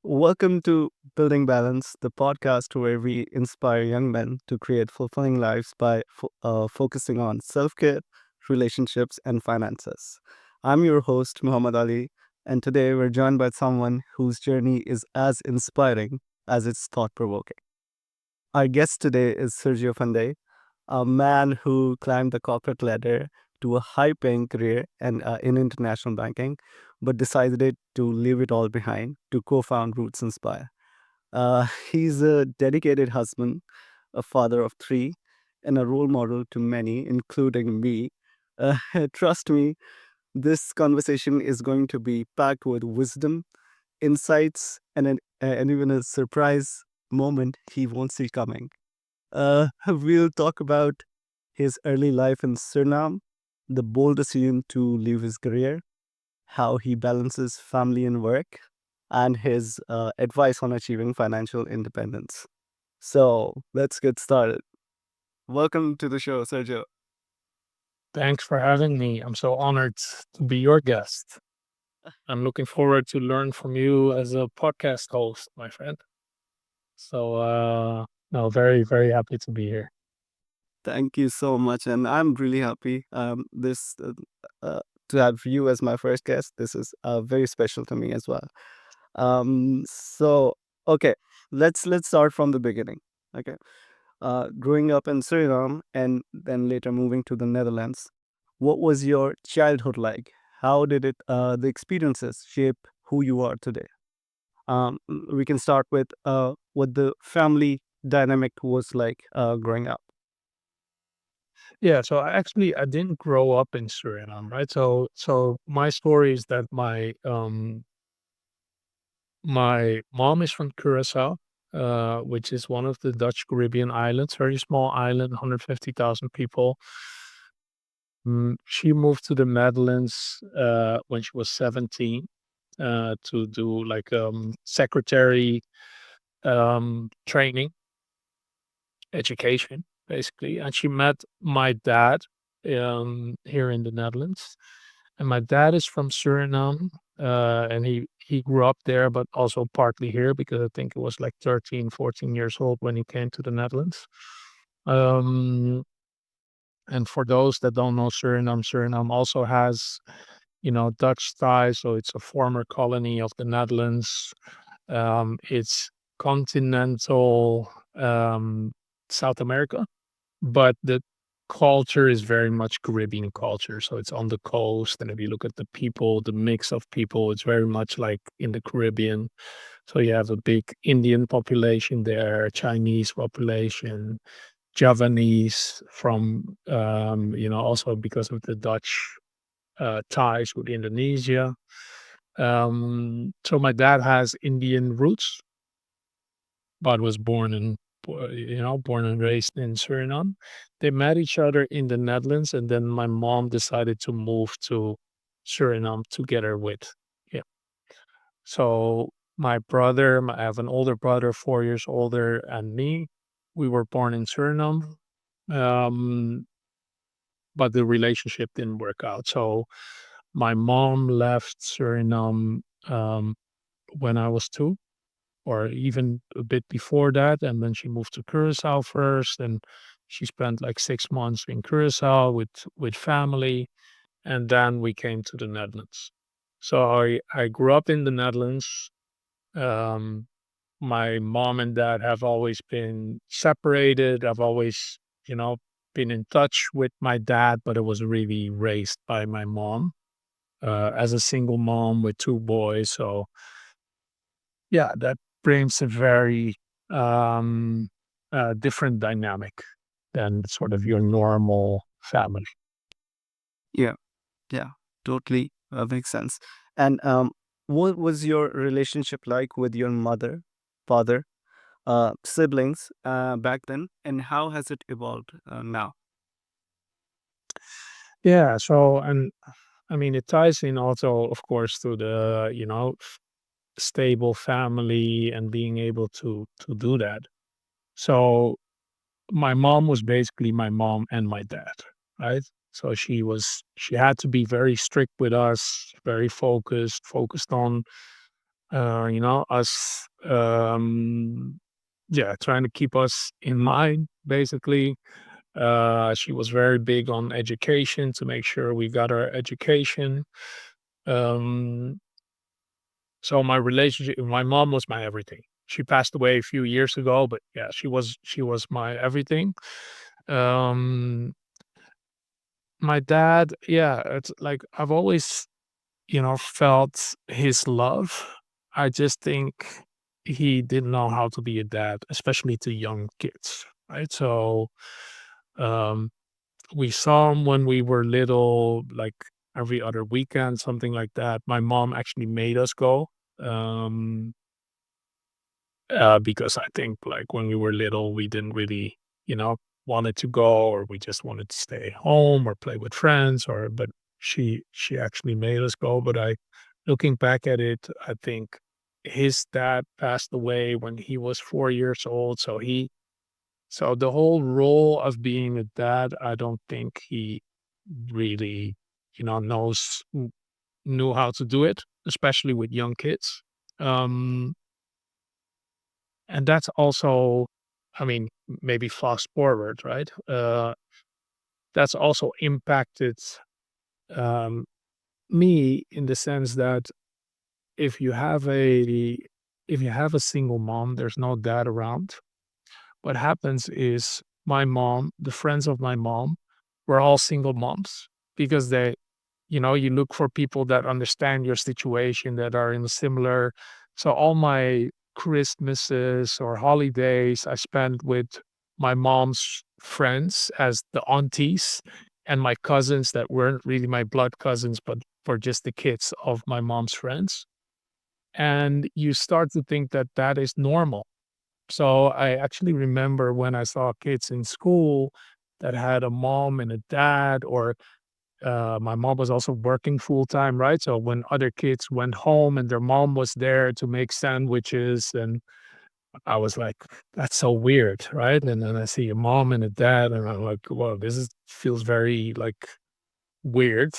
Welcome to Building Balance, the podcast where we inspire young men to create fulfilling lives by focusing on self care, relationships, and finances. I'm your host, Muhammad Ali, and today we're joined by someone whose journey is as inspiring as it's thought provoking. Our guest today is Sergio Panday, a man who climbed the corporate ladder to a high paying career in international banking, but decided to leave it all behind to co found Roots Inspire. He's a dedicated husband, a father of three, and a role model to many, including me. Trust me, this conversation is going to be packed with wisdom, insights, and even a surprise moment he won't see coming. We'll talk about his early life in Suriname, the bold decision to leave his career, how he balances family and work, and his advice on achieving financial independence. So let's get started. Welcome to the show, Sergio. Thanks for having me. I'm so honored to be your guest. I'm looking forward to learn from you as a podcast host, my friend. So, no, very, very happy to be here. Thank you so much, and I'm really happy this to have you as my first guest. This is very special to me as well. So okay, let's start from the beginning. Okay, growing up in Suriname and then later moving to the Netherlands, what was your childhood like? How did the experiences shape who you are today? We can start with what the family dynamic was like growing up. Yeah, so I didn't grow up in Suriname, right? So my story is that my mom is from Curacao, which is one of the Dutch Caribbean islands, very small island, 150,000 people. She moved to the Netherlands when she was 17 to do like secretary training, education, basically. And she met my dad here in the Netherlands. And my dad is from Suriname, and he grew up there, but also partly here because I think it was like 13, 14 years old when he came to the Netherlands. Um, and for those that don't know Suriname, Suriname also has, Dutch ties. So it's a former colony of the Netherlands. It's continental South America, but the culture is very much Caribbean culture. So it's on the coast. And if you look at the people, the mix of people, it's very much like in the Caribbean. So you have a big Indian population there, Chinese population, Javanese from, also because of the Dutch ties with Indonesia. So my dad has Indian roots, but was born and raised in Suriname. They met each other in the Netherlands, and then my mom decided to move to Suriname together with him. So I have an older brother, 4 years older, and me. We were born in Suriname, um, but the relationship didn't work out. So my mom left Suriname when I was two, or even a bit before that. And then she moved to Curacao first, and she spent like 6 months in Curacao with family, and then we came to the Netherlands. So I grew up in the Netherlands. Um, my mom and dad have always been separated. I've always, you know, been in touch with my dad, but I was really raised by my mom as a single mom with two boys. So yeah, that brings a very um, different dynamic than sort of your normal family. Yeah, yeah, totally makes sense. And what was your relationship like with your mother, father, siblings back then, and how has it evolved now? Yeah. So, and I mean, it ties in also, of course, to the stable family and being able to do that. So, my mom was basically my mom and my dad, right? So she had to be very strict with us, very focused on us, yeah, trying to keep us in line, basically. She was very big on education to make sure we got our education. Um, so my relationship with my mom was my everything. She passed away a few years ago, but yeah, she was my everything. Um, my dad, yeah, it's like I've always, felt his love. I just think he didn't know how to be a dad, especially to young kids, right? So, um, we saw him when we were little, like every other weekend, something like that. My mom actually made us go. Um, because I think like when we were little, we didn't really, wanted to go, or we just wanted to stay home or play with friends, but she actually made us go. But looking back at it, I think his dad passed away when he was 4 years old. So the whole role of being a dad, I don't think he really, knew how to do it, especially with young kids. Um, And that's also, I mean, maybe fast forward, right? That's also impacted um, me in the sense that if you have a if you have a single mom, there's no dad around. What happens is my mom, the friends of my mom, were all single moms because you look for people that understand your situation, that are in a similar. So all my Christmases or holidays I spent with my mom's friends as the aunties, and my cousins that weren't really my blood cousins, but for just the kids of my mom's friends. And you start to think that that is normal. So I actually remember when I saw kids in school that had a mom and a dad, or my mom was also working full time, right? So when other kids went home and their mom was there to make sandwiches, and I was like, "That's so weird," right? And then I see a mom and a dad, and I'm like, "Well, feels very like weird."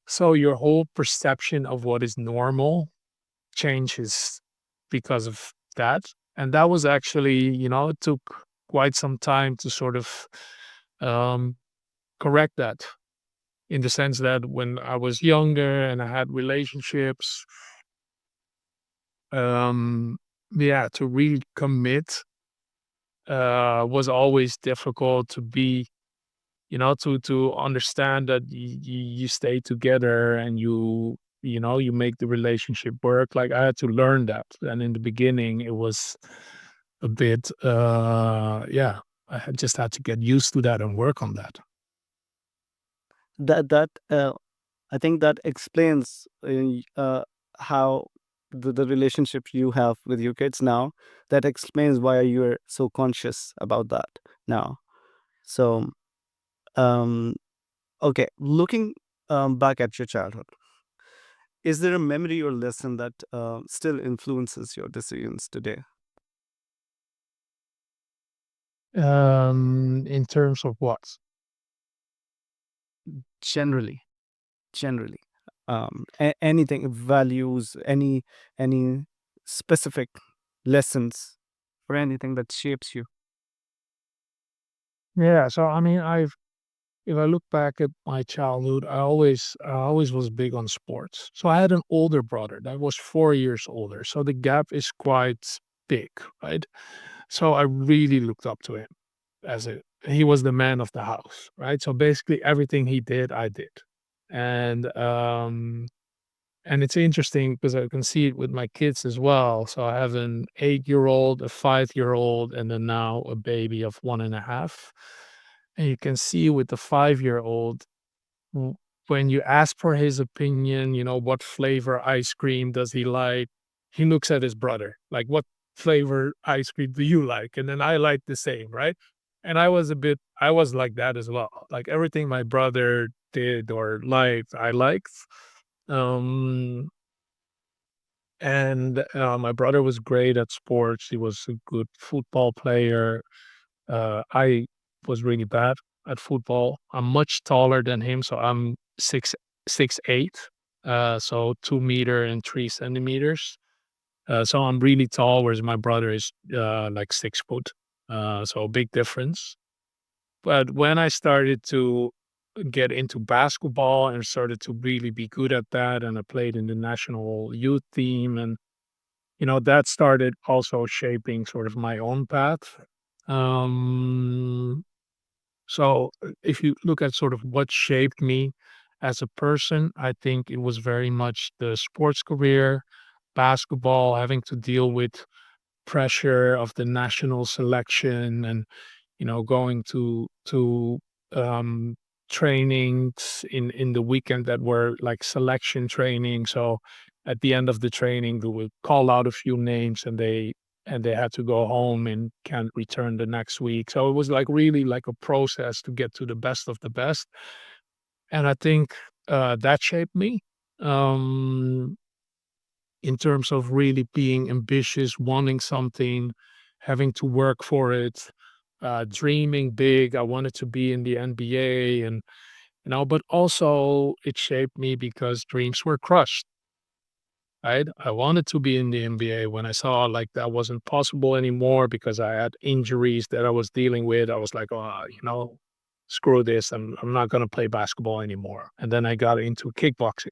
So your whole perception of what is normal changes because of that, and that was actually, it took quite some time to sort of um, correct that. In the sense that when I was younger and I had relationships, um, yeah, to really commit was always difficult. To be, to understand that you stay together and you make the relationship work. Like I had to learn that, and in the beginning, it was a bit, yeah. Just had to get used to that and work on that. That I think that explains how the relationship you have with your kids now. That explains why you're so conscious about that now. So, um, okay, looking back at your childhood, is there a memory or lesson that still influences your decisions today? In terms of what? Generally, generally, anything, values, any specific lessons or anything that shapes you. Yeah, so I mean, if I look back at my childhood, I always was big on sports. So I had an older brother that was 4 years older. So the gap is quite big, right? So I really looked up to him as a he was the man of the house, right? So basically everything he did, I did. And and it's interesting because I can see it with my kids as well. So I have an 8-year old, a 5-year old, and then now a baby of 1.5. And you can see with the 5-year old, when you ask for his opinion, what flavor ice cream does he like? He looks at his brother, like, what flavor ice cream do you like? And then I like the same, right? And I was like that as well. Like everything my brother did or liked, I liked. Um, and my brother was great at sports. He was a good football player. I was really bad at football. I'm much taller than him, so I'm 6'8". so 2 meter and 3 centimeters. So I'm really tall, whereas my brother is like 6 foot. So a big difference. But when I started to get into basketball and started to really be good at that, and I played in the national youth team, and that started also shaping sort of my own path. Um, so if you look at sort of what shaped me as a person, I think it was very much the sports career, basketball, having to deal with pressure of the national selection, and going to um trainings in the weekend that were like selection training. So at the end of the training they would call out a few names, and they had to go home and can't return the next week. So it was like really like a process to get to the best of the best. And I think that shaped me. um in terms of really being ambitious, wanting something, having to work for it, dreaming big. I wanted to be in the NBA, and but also it shaped me because dreams were crushed. Right? I wanted to be in the NBA. When I saw like that wasn't possible anymore because I had injuries that I was dealing with, I was like, oh, screw this. I'm not going to play basketball anymore. And then I got into kickboxing.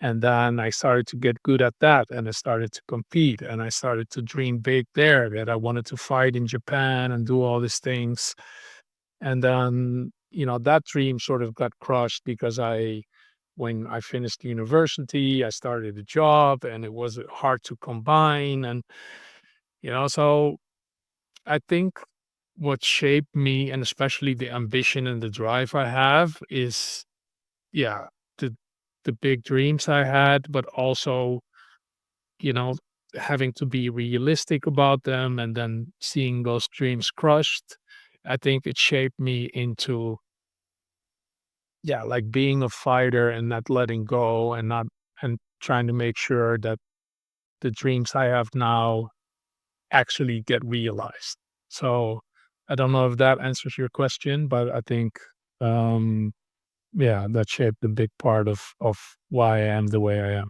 And then I started to get good at that, and I started to compete, and I started to dream big there that I wanted to fight in Japan and do all these things. And then, that dream sort of got crushed because when I finished university, I started a job and it was hard to combine. And, so I think what shaped me, and especially the ambition and the drive I have, is, yeah, the, the big dreams I had, but also you know, having to be realistic about them and then seeing those dreams crushed. I think it shaped me into, yeah, like being a fighter and not letting go, and trying to make sure that the dreams I have now actually get realized. So I don't know if that answers your question, but I think, um, yeah, that shaped a big part of why I am the way I am.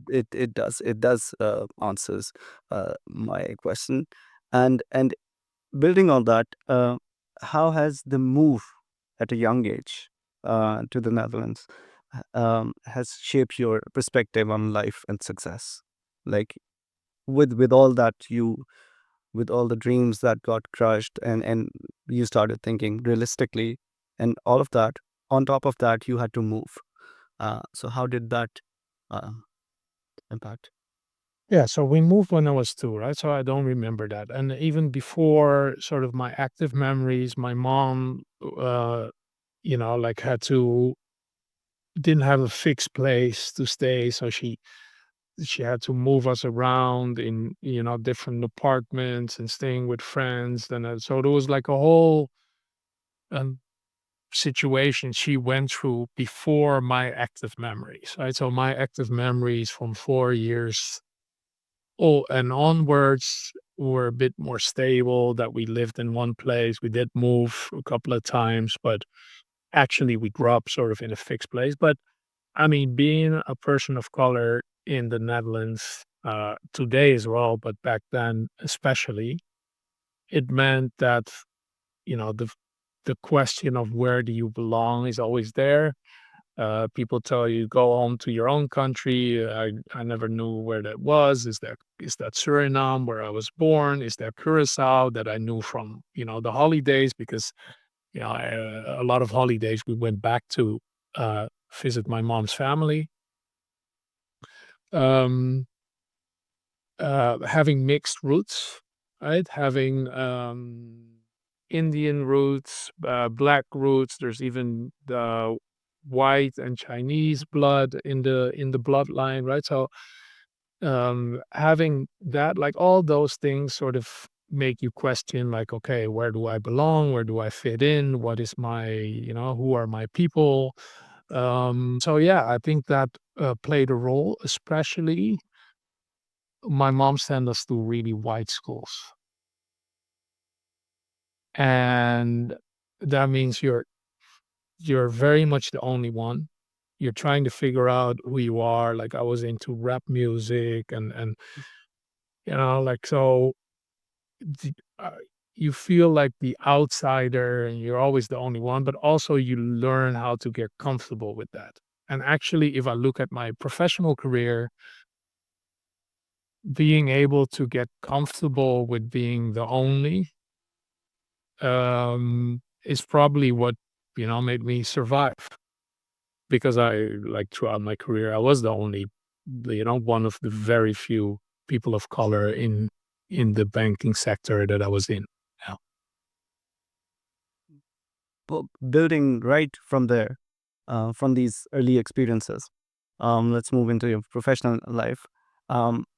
It does answers my question, and building on that, how has the move at a young age to the Netherlands has shaped your perspective on life and success? Like with all that you with all the dreams that got crushed, and you started thinking realistically, and all of that. On top of that, you had to move. So how did that uh, impact? Yeah, so we moved when I was 2, right? So I don't remember that. And even before sort of my active memories, my mom, like had to didn't have a fixed place to stay, so she had to move us around in different apartments and staying with friends. And so there was like a whole um, situation she went through before my active memories, right? So my active memories from 4 years. Oh, and onwards, were a bit more stable, that we lived in one place. We did move a couple of times, but actually we grew up sort of in a fixed place. But I mean, being a person of color in the Netherlands, today as well, but back then especially, it meant that, the question of where do you belong is always there. People tell you go home to your own country. I never knew where that was. Is that Suriname where I was born? Is that Curacao that I knew from the holidays? Because a lot of holidays we went back to visit my mom's family. Um, having mixed roots, right? Having Indian roots, black roots. There's even the white and Chinese blood in the bloodline, right? So having that, like all those things, sort of make you question, like, okay, where do I belong? Where do I fit in? What is my, who are my people? So yeah, I think that played a role, especially my mom sent us to really white schools. And that means you're very much the only one. you're trying to figure out who you are. Like I was into rap music and like so the, you feel like the outsider and you're always the only one, but also you learn how to get comfortable with that. And actually, if I look at my professional career, being able to get comfortable with being the only is probably what made me survive because I like throughout my career I was the only one of the very few people of color in the banking sector that I was in. Yeah. Building right from there, from these early experiences. Let's move into your professional life.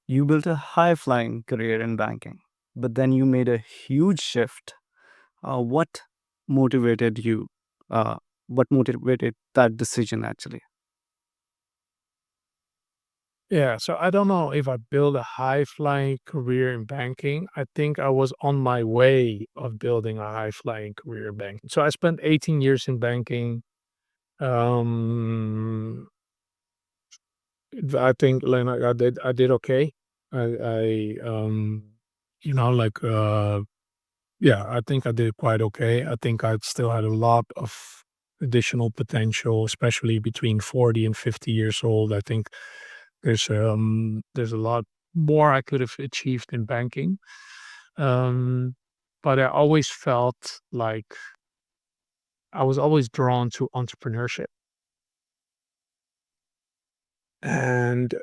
You built a high flying career in banking, but then you made a huge shift. What motivated you? Uh, what motivated that decision actually? Yeah, so I don't know if I built a high flying career in banking. I think I was on my way of building a high flying career in banking. So I spent 18 years in banking. Um, I think like I did okay. I like yeah, I think I did quite okay. I think I still had a lot of additional potential, especially between 40 and 50 years old. I think there's a lot more I could have achieved in banking. Um, but I always felt like I was always drawn to entrepreneurship. And,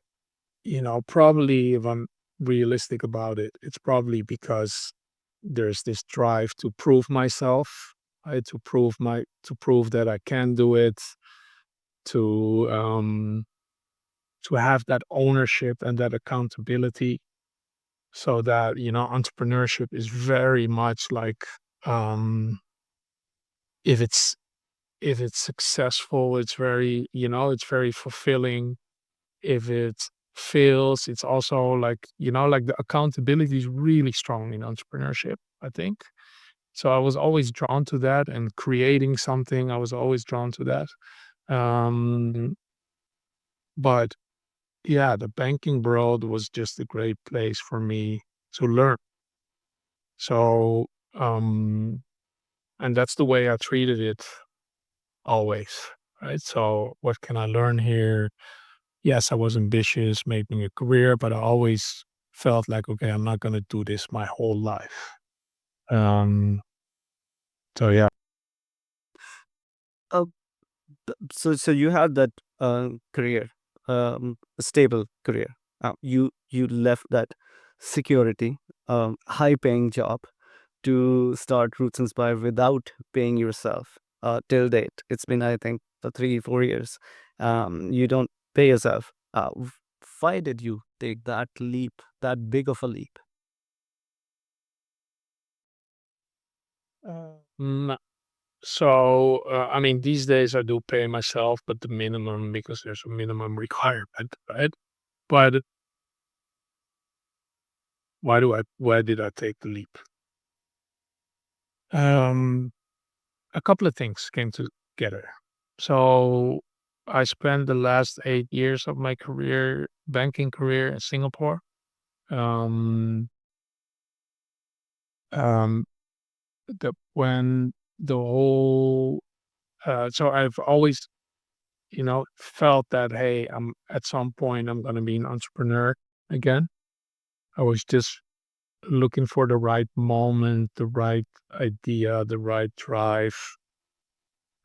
probably if I'm realistic about it, it's probably because there's this drive to prove myself, right? To prove that I can do it, to to have that ownership and that accountability so that entrepreneurship is very much like um if it's successful it's very it's very fulfilling. If it fails it's also like the accountability is really strong in entrepreneurship, I think. So I was always drawn to that, and creating something I was always drawn to that. Um but yeah, the banking world was just a great place for me to learn. So um and that's the way I treated it always, right? So what can I learn here? Yes, I was ambitious making a career, but I always felt like, okay, I'm not going to do this my whole life. Um, so yeah. Uh, so you had that career, a stable career. You left that security, high paying job to start Roots Inspire without paying yourself. Till date, it's been I think 3 4 years. You don't pay yourself. Why did you take that leap, that big of a leap? Mm, So, I mean, these days I do pay myself, but the minimum because there's a minimum requirement, right? But why did I take the leap? Um, a couple of things came together. So I spent the last 8 years of my banking career in Singapore. Um, um, when the whole, so I've always, felt that, hey, I'm at some point I'm going to be an entrepreneur again. I was just looking for the right moment, the right idea, the right drive.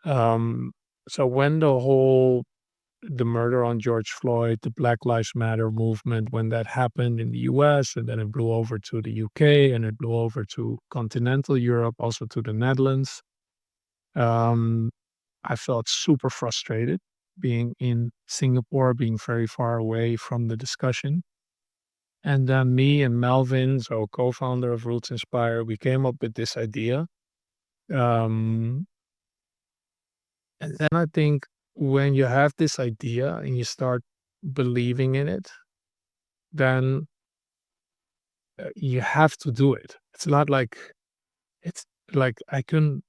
Um, so when the murder on George Floyd, the Black Lives Matter movement, when that happened in the US and then it blew over to the UK and it blew over to continental Europe, also to the Netherlands, um, I felt super frustrated being in Singapore, being very far away from the discussion. And then me and Melvin, so co-founder of Roots Inspire, we came up with this idea. Um, and then I think when you have this idea and you start believing in it, then you have to do it. It's like I couldn't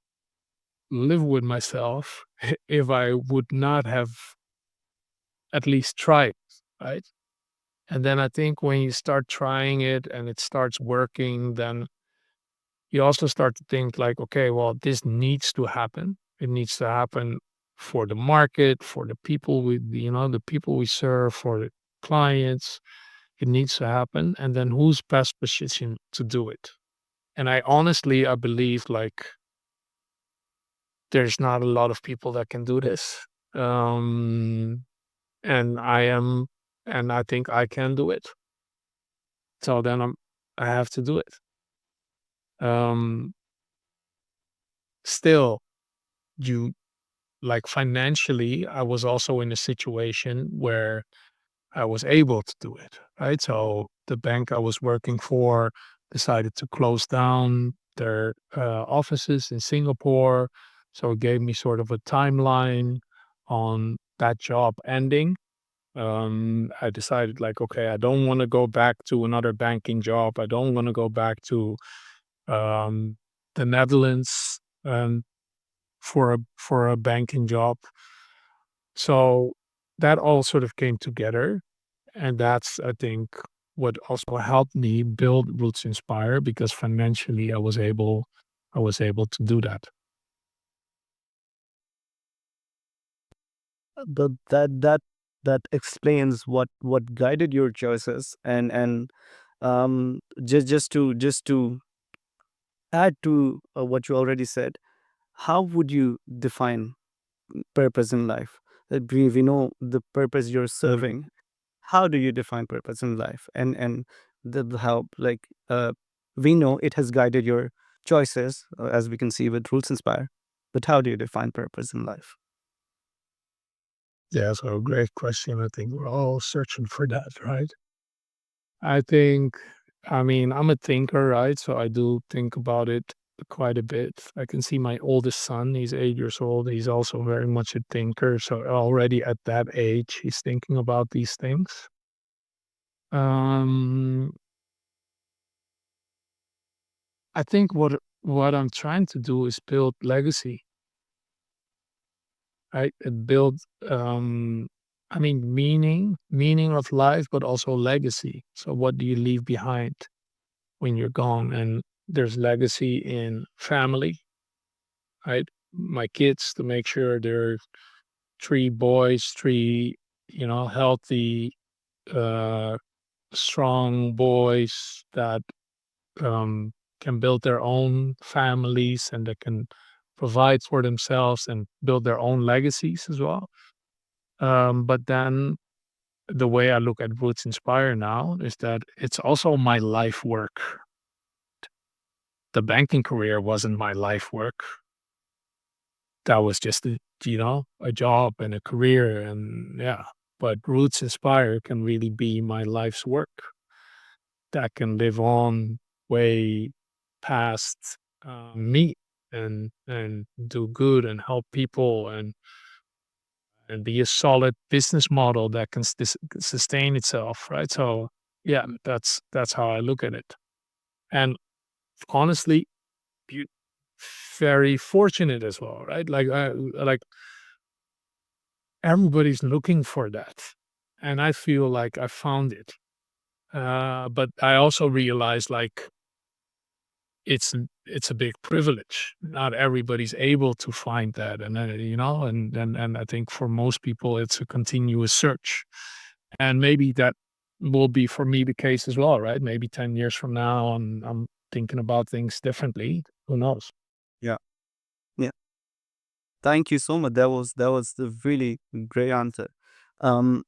live with myself if I would not have. at least try it, right? And then I think when you start trying it and it starts working, then you also start to think like, okay, well, this needs to happen. It needs to happen for the market, for the people the people we serve, for the clients. It needs to happen. And then who's best positioned to do it? And I believe like there's not a lot of people that can do this. Um, and I think I can do it. So then I have to do it. Um, Still, you like financially, I was also in a situation where I was able to do it, right? So the bank I was working for decided to close down their offices in Singapore. So it gave me sort of a timeline on that job ending. I decided like, okay, I don't want to go back to another banking job. I don't want to go back to um, the Netherlands for a banking job. So that all sort of came together, and that's I think what also helped me build Roots Inspire because financially I was able to do that. That explains what guided your choices, and just to add to what you already said, how would you define purpose in life? We know the purpose you're serving. How do you define purpose in life? And the how like we know it has guided your choices, as we can see with Roots Inspire. But how do you define purpose in life? Yeah, so great question. I think we're all searching for that, right? I think, I mean, I'm a thinker, right? So I do think about it quite a bit. I can see my oldest son, he's 8 years old. He's also very much a thinker. So already at that age, he's thinking about these things. Um, I think what I'm trying to do is build legacy, right? Build, um, I mean, meaning of life, but also legacy. So what do you leave behind when you're gone? And there's legacy in family, right? My kids to make sure they're three boys, three, healthy, uh, strong boys that um, can build their own families and that can provide for themselves and build their own legacies as well. But then the way I look at Roots Inspire now is that it's also my life work. The banking career wasn't my life work. That was just a job and a career, and yeah. But Roots Inspire can really be my life's work that can live on way past me and do good and help people and be a solid business model that can sustain itself, right? So yeah, that's how I look at it. And honestly, you very fortunate as well, right? Like everybody's looking for that, and I feel like I found it. But I also realize like it's a big privilege. Not everybody's able to find that, and I think for most people it's a continuous search, and maybe that will be for me the case as well, right? Maybe 10 years from now, I'm thinking about things differently. Who knows? Yeah. Yeah. Thank you so much. That was the really great answer. Um,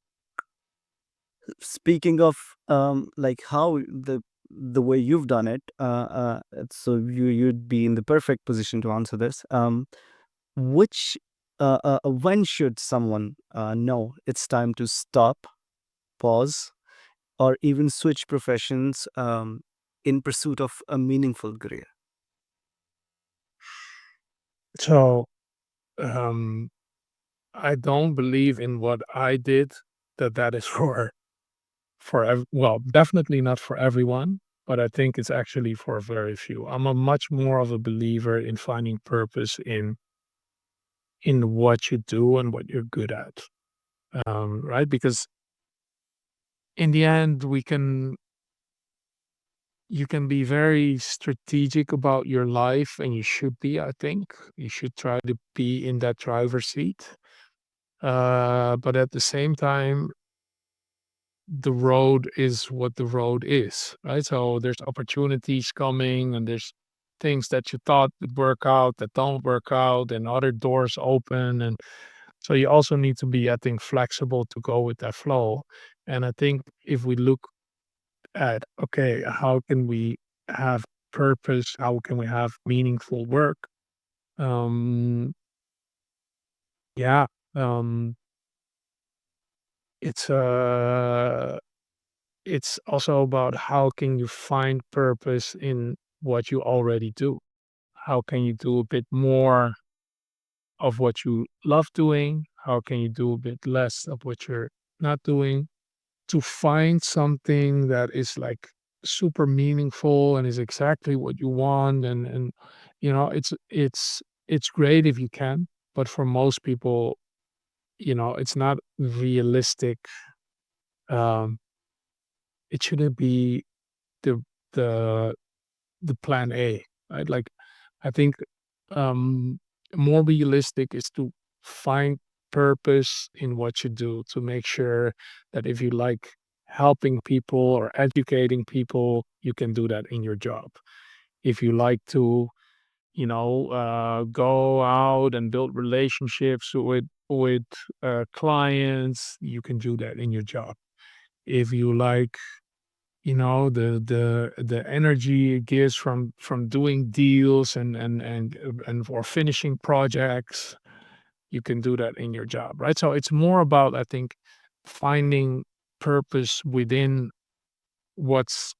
Speaking of like how the way you've done it, so you'd be in the perfect position to answer this. Which When should someone know it's time to stop, pause, or even switch professions in pursuit of a meaningful career? So um, I don't believe in what I did that is well, definitely not for everyone, but I think it's actually for very few. I'm a much more of a believer in finding purpose in what you do and what you're good at. right? Because in the end, you can be very strategic about your life, and you should be. I think you should try to be in that driver's seat. But at the same time, the road is what the road is, right? So there's opportunities coming, and there's things that you thought would work out that don't work out, and other doors open. And so you also need to be, I think, flexible to go with that flow. And I think if we look at, okay, how can we have purpose? How can we have meaningful work? Um, yeah, um, it's it's also about how can you find purpose in what you already do? How can you do a bit more of what you love doing? How can you do a bit less of what you're not doing? To find something that is like super meaningful and is exactly what you want, and it's great if you can, but for most people, it's not realistic. um it shouldn't be the the the plan A, right? Like, I think, um, more realistic is to find purpose in what you do, to make sure that if you like helping people or educating people, you can do that in your job. If you like to, go out and build relationships with clients, you can do that in your job. If you like, the energy it gives from doing deals and or finishing projects, you can do that in your job, right? So it's more about, I think, finding purpose within what's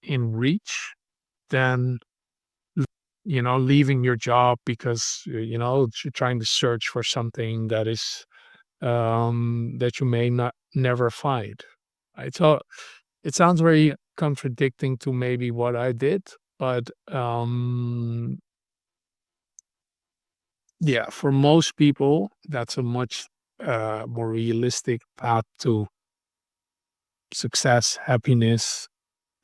in reach than leaving your job because you're trying to search for something that is that you may not never find, right? So it sounds very contradicting to maybe what I did, but yeah, for most people, that's a much more realistic path to success, happiness,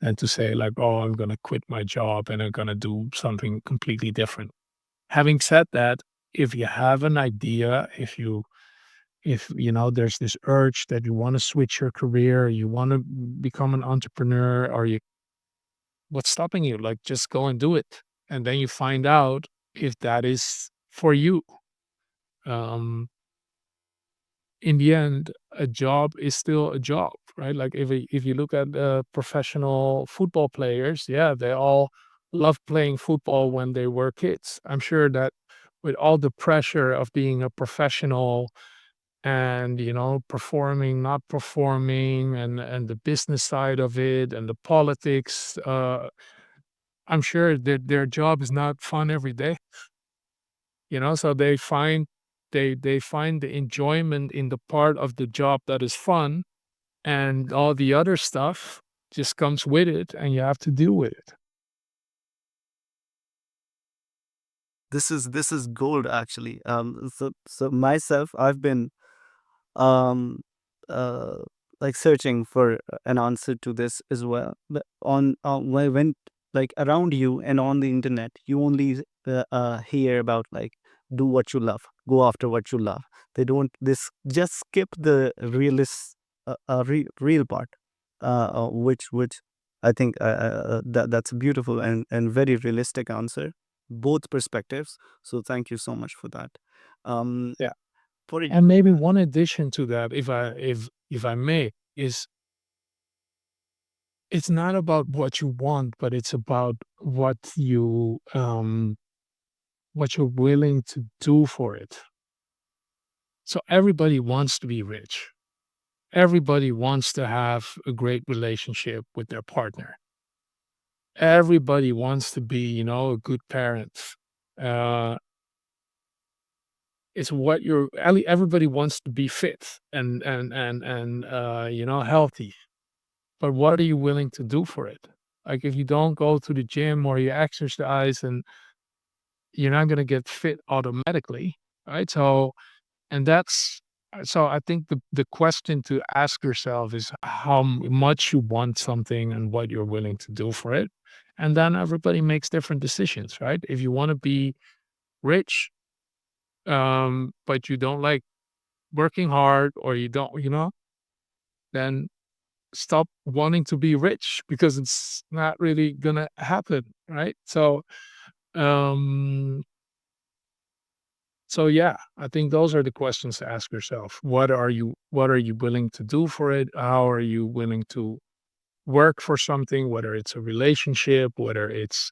than to say like, "Oh, I'm gonna quit my job and I'm gonna do something completely different." Having said that, if you have an idea, if there's this urge that you want to switch your career, you want to become an entrepreneur, or you what's stopping you? Like, just go and do it. And then you find out if that is for you. Um, in the end, a job is still a job, right? Like, if you look at professional football players, yeah, they all love playing football when they were kids. I'm sure that with all the pressure of being a professional and performing, not performing, and the business side of it and the politics, I'm sure that their job is not fun every day, so they find the enjoyment in the part of the job that is fun, and all the other stuff just comes with it, and you have to deal with it. This is gold actually. So myself, I've been um uh like searching for an answer to this as well. But when like around you and on the internet, you only hear about like do what you love, go after what you love. They don't this just skip the real part, which I think that's a beautiful and very realistic answer, both perspectives. So thank you so much for that. Um, Yeah. for And maybe one addition to that, if I may, is it's not about what you want, but it's about what you're willing to do for it. So everybody wants to be rich. Everybody wants to have a great relationship with their partner. Everybody wants to be, a good parent. Uh, it's what everybody wants to be fit and healthy. But what are you willing to do for it? Like, if you don't go to the gym or you exercise, and you're not going to get fit automatically, right? So, and that's So I think the question to ask yourself is how much you want something and what you're willing to do for it. And then everybody makes different decisions, right? If you want to be rich, but you don't like working hard or you don't, then stop wanting to be rich because it's not really gonna happen, right? Um, so yeah, I think those are the questions to ask yourself. What are you willing to do for it? How are you willing to work for something, whether it's a relationship, whether it's,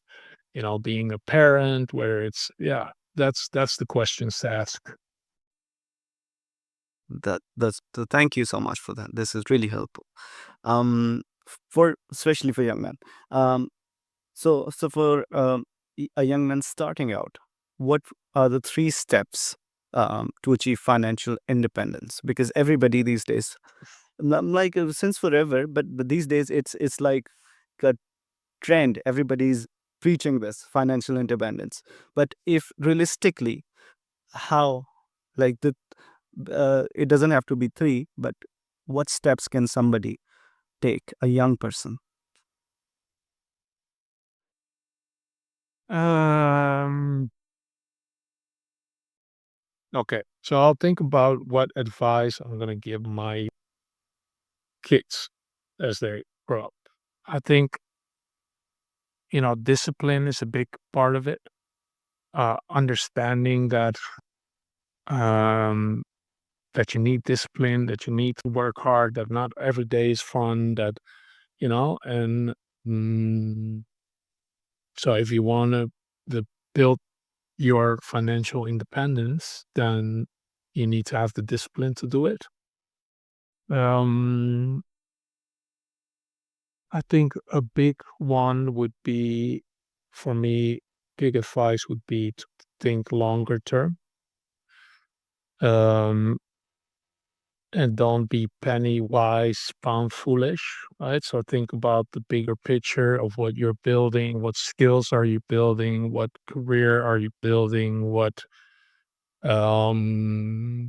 being a parent, whether it's yeah, that's the questions to ask. Thank you so much for that. This is really helpful. For especially for young men. Um, so for a young man starting out, what are the three steps to achieve financial independence? Because everybody these days, like since forever, but these days it's like a trend. Everybody's preaching this financial independence. But if realistically, how, like the it doesn't have to be three, but what steps can somebody take, a young person? Um, okay, so I'll think about what advice I'm gonna give my kids as they grow up. I think discipline is a big part of it. Understanding um, that you need discipline, that you need to work hard, that not every day is fun, and mm, so if you want to build your financial independence, then you need to have the discipline to do it. Um, I think a big one would be, for me, big advice would be to think longer term. Um, and don't be penny wise, pound foolish, right? So think about the bigger picture of what you're building, what skills are you building, what career are you building, what like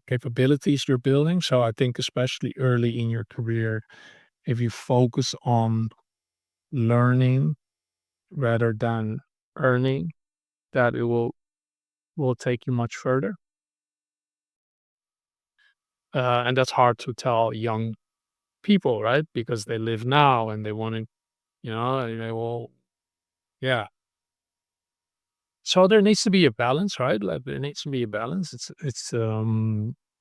capabilities you're building. So I think especially early in your career, if you focus on learning rather than earning, that it will take you much further. And that's hard to tell young people, right? Because they live now and they want to, and they will, yeah. So there needs to be a balance, right? Like there needs to be a balance.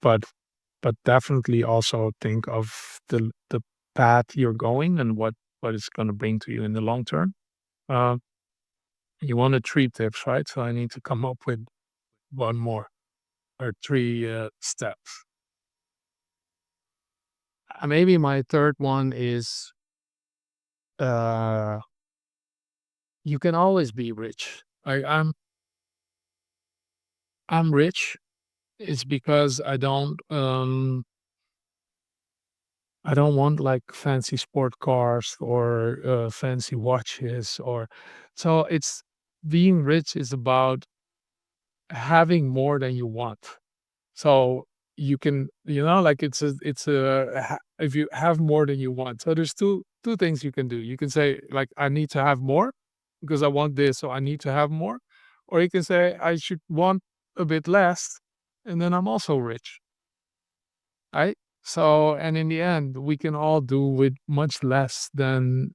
But definitely also think of the path you're going and what it's going to bring to you in the long term. Uh, you wanted three tips, right? So I need to come up with one more or three steps. Maybe my third one is uh, you can always be rich. I'm rich. It's because I don't want like fancy sport cars or fancy watches or so it's being rich is about having more than you want. So you can, like if you have more than you want. So there's two things you can do. You can say like I need to have more because I want this, so I need to have more. Or you can say I should want a bit less and then I'm also rich. Right? So, and in the end, we can all do with much less than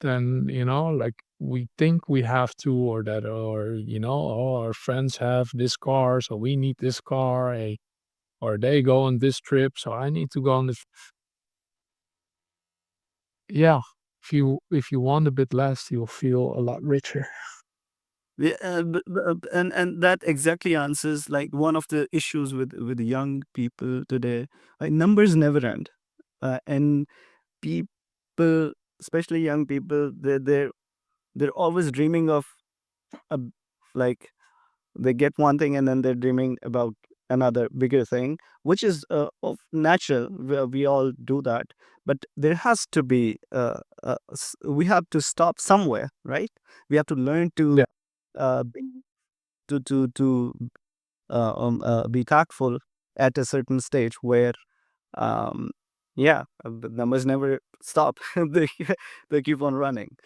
like we think we have to, or that, or oh, our friends have this car, so we need this car, or they go on this trip, so I need to go on this. Yeah, if you want a bit less, you'll feel a lot richer. Yeah, and that exactly answers like one of the issues with young people today. Like numbers never end, and people, especially young people, they're always dreaming of a, like they get one thing and then they're dreaming about another bigger thing, which is of natural. We all do that, but there has to be we have to stop somewhere, right? We have to learn to Yeah. uh, to be tactful at a certain stage where, um, yeah, the numbers never stop. they they keep on running.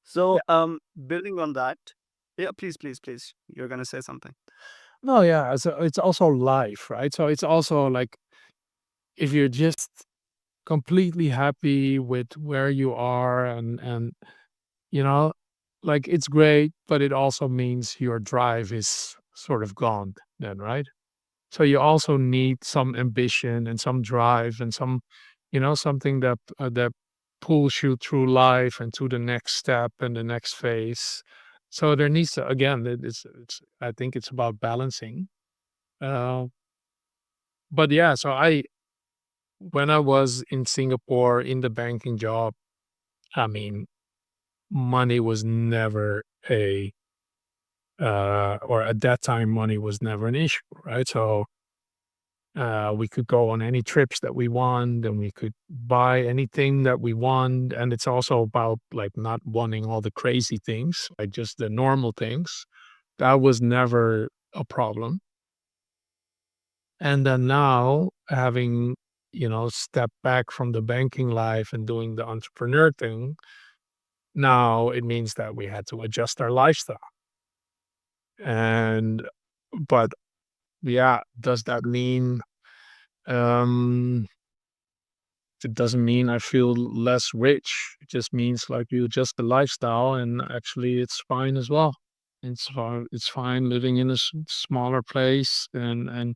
So, Yeah. building on that, yeah, please, please, please, you're gonna say something. No, yeah. So it's also life, right? So it's also like if you're just completely happy with where you are and you know, like it's great, but it also means your drive is sort of gone then, right? So you also need some ambition and some drive and some, something that pulls you through life and to the next step and the next phase. So there needs to again, it's I think it's about balancing. Uh, but yeah, so I when I was in Singapore in the banking job, I mean, money was never a or at that time, money was never an issue, right? So we could go on any trips that we want, and we could buy anything that we want. And it's also about like not wanting all the crazy things, like just the normal things. That was never a problem. And then now, having stepped back from the banking life and doing the entrepreneur thing, now it means that we had to adjust our lifestyle. And but yeah, does that mean um it doesn't mean I feel less rich. It just means like you adjust the lifestyle and actually it's fine as well. It's fine living in a smaller place and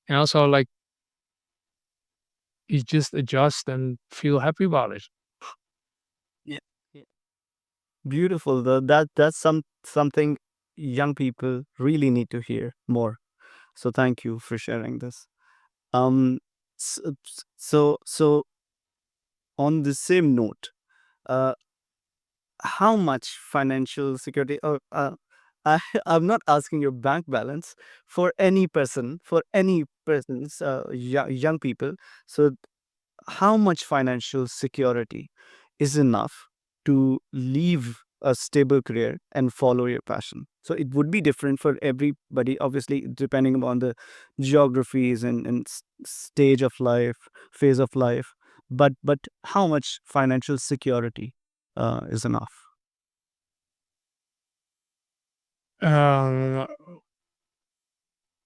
also like you just adjust and feel happy about it. Yeah. Yeah. Beautiful. That's something young people really need to hear more. So thank you for sharing this. Um, so on the same note, uh, how much financial security? I, I'm not asking your bank balance for any person, for any persons, young people. So how much financial security is enough to leave a stable career and follow your passion? So it would be different for everybody, obviously, depending upon the geographies and stage of life, phase of life. But how much financial security is enough? Uh,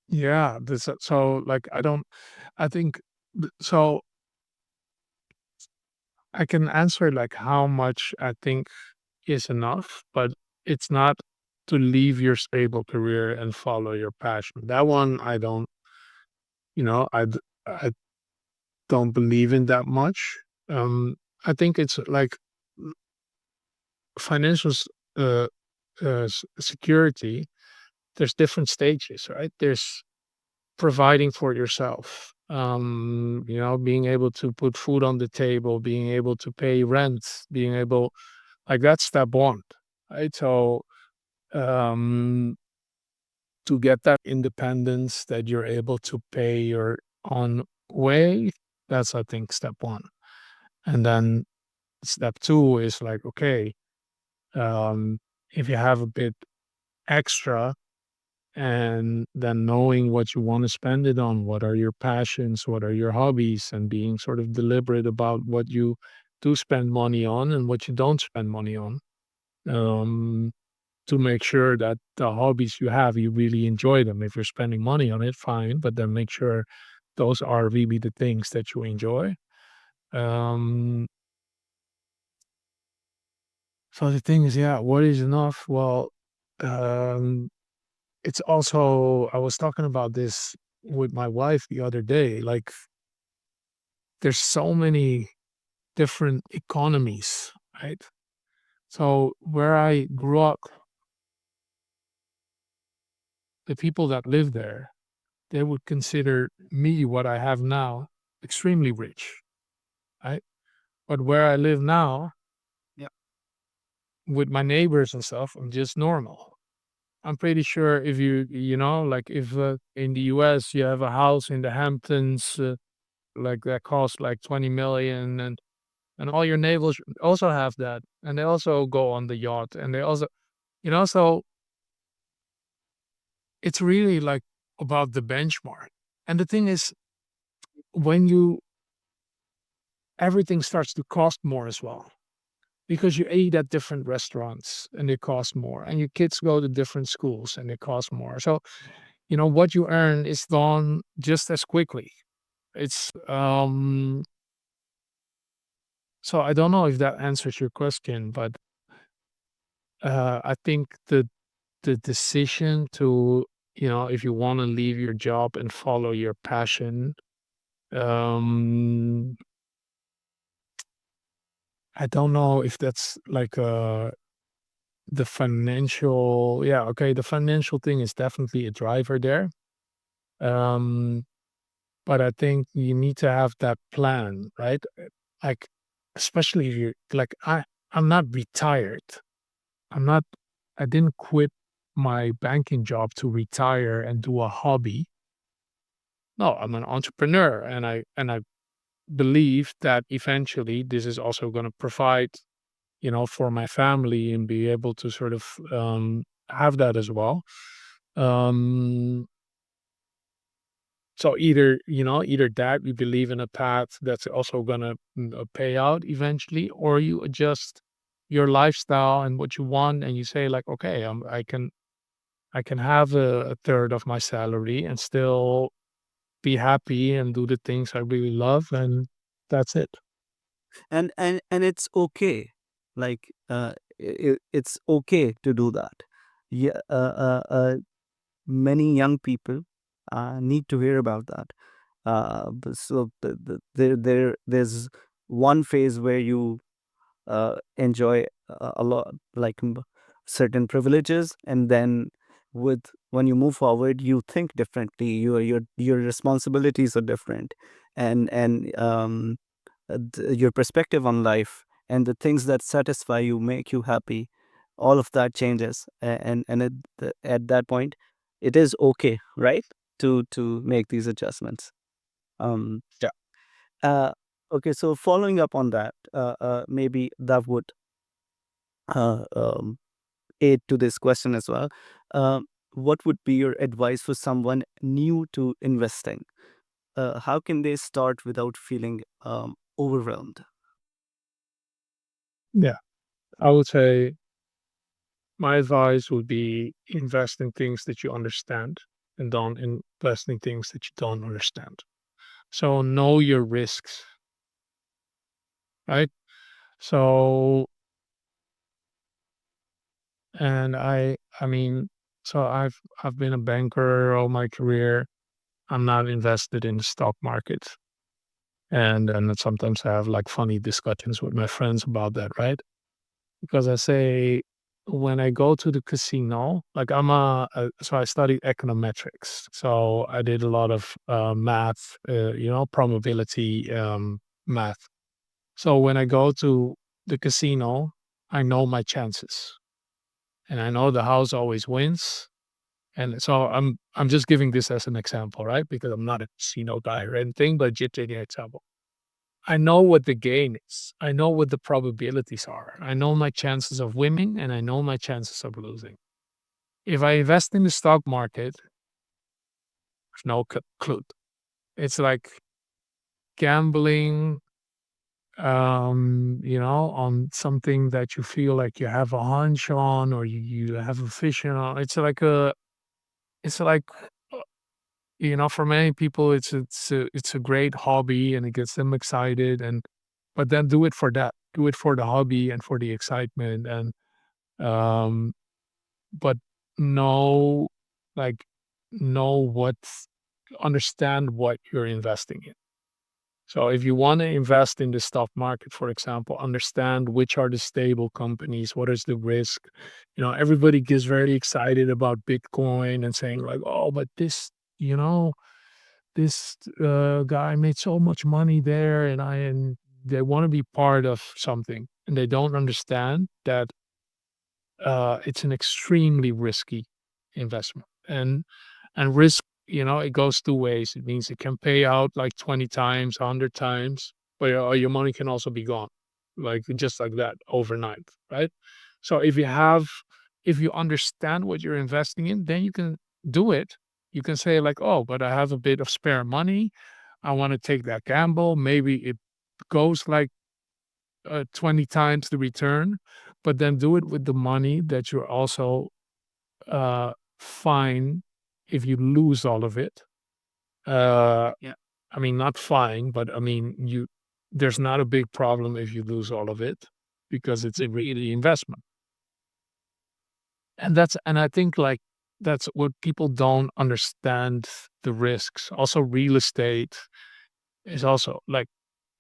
yeah, this so like I think so I can answer like how much I think is enough, but it's not to leave your stable career and follow your passion. That one I don't, you know, I don't believe in that much. Um, I think it's like financial uh, security. There's different stages, right? There's providing for yourself. Being able to put food on the table, being able to pay rent, being able like that's step one, right? So um to get that independence that you're able to pay your own way, that's I think step one. And then step two is like, okay, if you have a bit extra and then knowing what you want to spend it on, what are your passions, what are your hobbies, and being sort of deliberate about what you do spend money on and what you don't spend money on. Um, to make sure that the hobbies you have, you really enjoy them. If you're spending money on it, fine, but then make sure those are really the things that you enjoy. Um, so the thing is, yeah, what is enough? Well, um, it's also, I was talking about this with my wife the other day. Like, there's so many different economies, right? So, where I grew up, the people that live there, they would consider me, what I have now, extremely rich, right? But where I live now, Yeah. with my neighbors and stuff, I'm just normal. I'm pretty sure if like if in the US you have a house in the Hamptons, like that costs like 20 million, and all your neighbors also have that, and they also go on the yacht, and they also, so it's really like about the benchmark. And the thing is, when you everything starts to cost more as well, because you eat at different restaurants and they cost more, and your kids go to different schools and they cost more. So, what you earn is gone just as quickly. It's so I don't know if that answers your question, but I think the decision to, if you want to leave your job and follow your passion, um I don't know if that's like the financial, yeah, okay, the financial thing is definitely a driver there. Um, but I think you need to have that plan, right? Like, especially if you're like, I'm not retired. I'm not, I didn't quit my banking job to retire and do a hobby. No, I'm an entrepreneur, and I believe that eventually this is also going to provide, for my family, and be able to sort of have that as well. Um, so either that you believe in a path that's also gonna pay out eventually, or you adjust your lifestyle and what you want, and you say like, okay, I can have a third of my salary and still be happy and do the things I really love, and that's it. And it's okay, like it's okay to do that. Yeah, many young people need to hear about that. So there's one phase where you enjoy a lot, like certain privileges, and then with when you move forward, you think differently. Your responsibilities are different, and your perspective on life and the things that satisfy you, make you happy, all of that changes. And at that point, it is okay, right, to make these adjustments. um Yeah. uh okay, so following up on that, maybe that would uh, um, aid to this question as well. What would be your advice for someone new to investing? How can they start without feeling overwhelmed? Yeah. I would say my advice would be invest in things that you understand, and don't invest in things that you don't understand. So know your risks, right? So, and I mean, so I've been a banker all my career. I'm not invested in the stock market. And sometimes I have like funny discussions with my friends about that, right? Because I say, when I go to the casino, like so I studied econometrics. So I did a lot of math, probability math. So when I go to the casino, I know my chances, and I know the house always wins. And so I'm just giving this as an example, right? Because I'm not a casino guy or anything, but just taking an example. I know what the gain is. I know what the probabilities are. I know my chances of winning, and I know my chances of losing. If I invest in the stock market, there's no clue. It's like gambling, on something that you feel like you have a hunch on, or you have a vision on. It's like, uh, for many people, it's a great hobby and it gets them excited. But then do it for that. Do it for the hobby and for the excitement. Um, but know, like, know understand what you're investing in. So if you want to invest in the stock market, for example, understand which are the stable companies, what is the risk. Everybody gets very excited about Bitcoin and saying like, oh, but you know, this guy made so much money there, and they want to be part of something, and they don't understand that it's an extremely risky investment. And risk, it goes two ways. It means it can pay out like 20 times, 100 times, but your money can also be gone, like just like that overnight, right? So if you understand what you're investing in, then you can do it. You can say like, "Oh, but I have a bit of spare money. I want to take that gamble. Maybe it goes like 20 times the return, but then do it with the money that you're also fine if you lose all of it. Uh, Yeah. I mean, not fine, but I mean, there's not a big problem if you lose all of it because it's a really investment. And I think like that's what people don't understand the risks. Also, real estate is also like,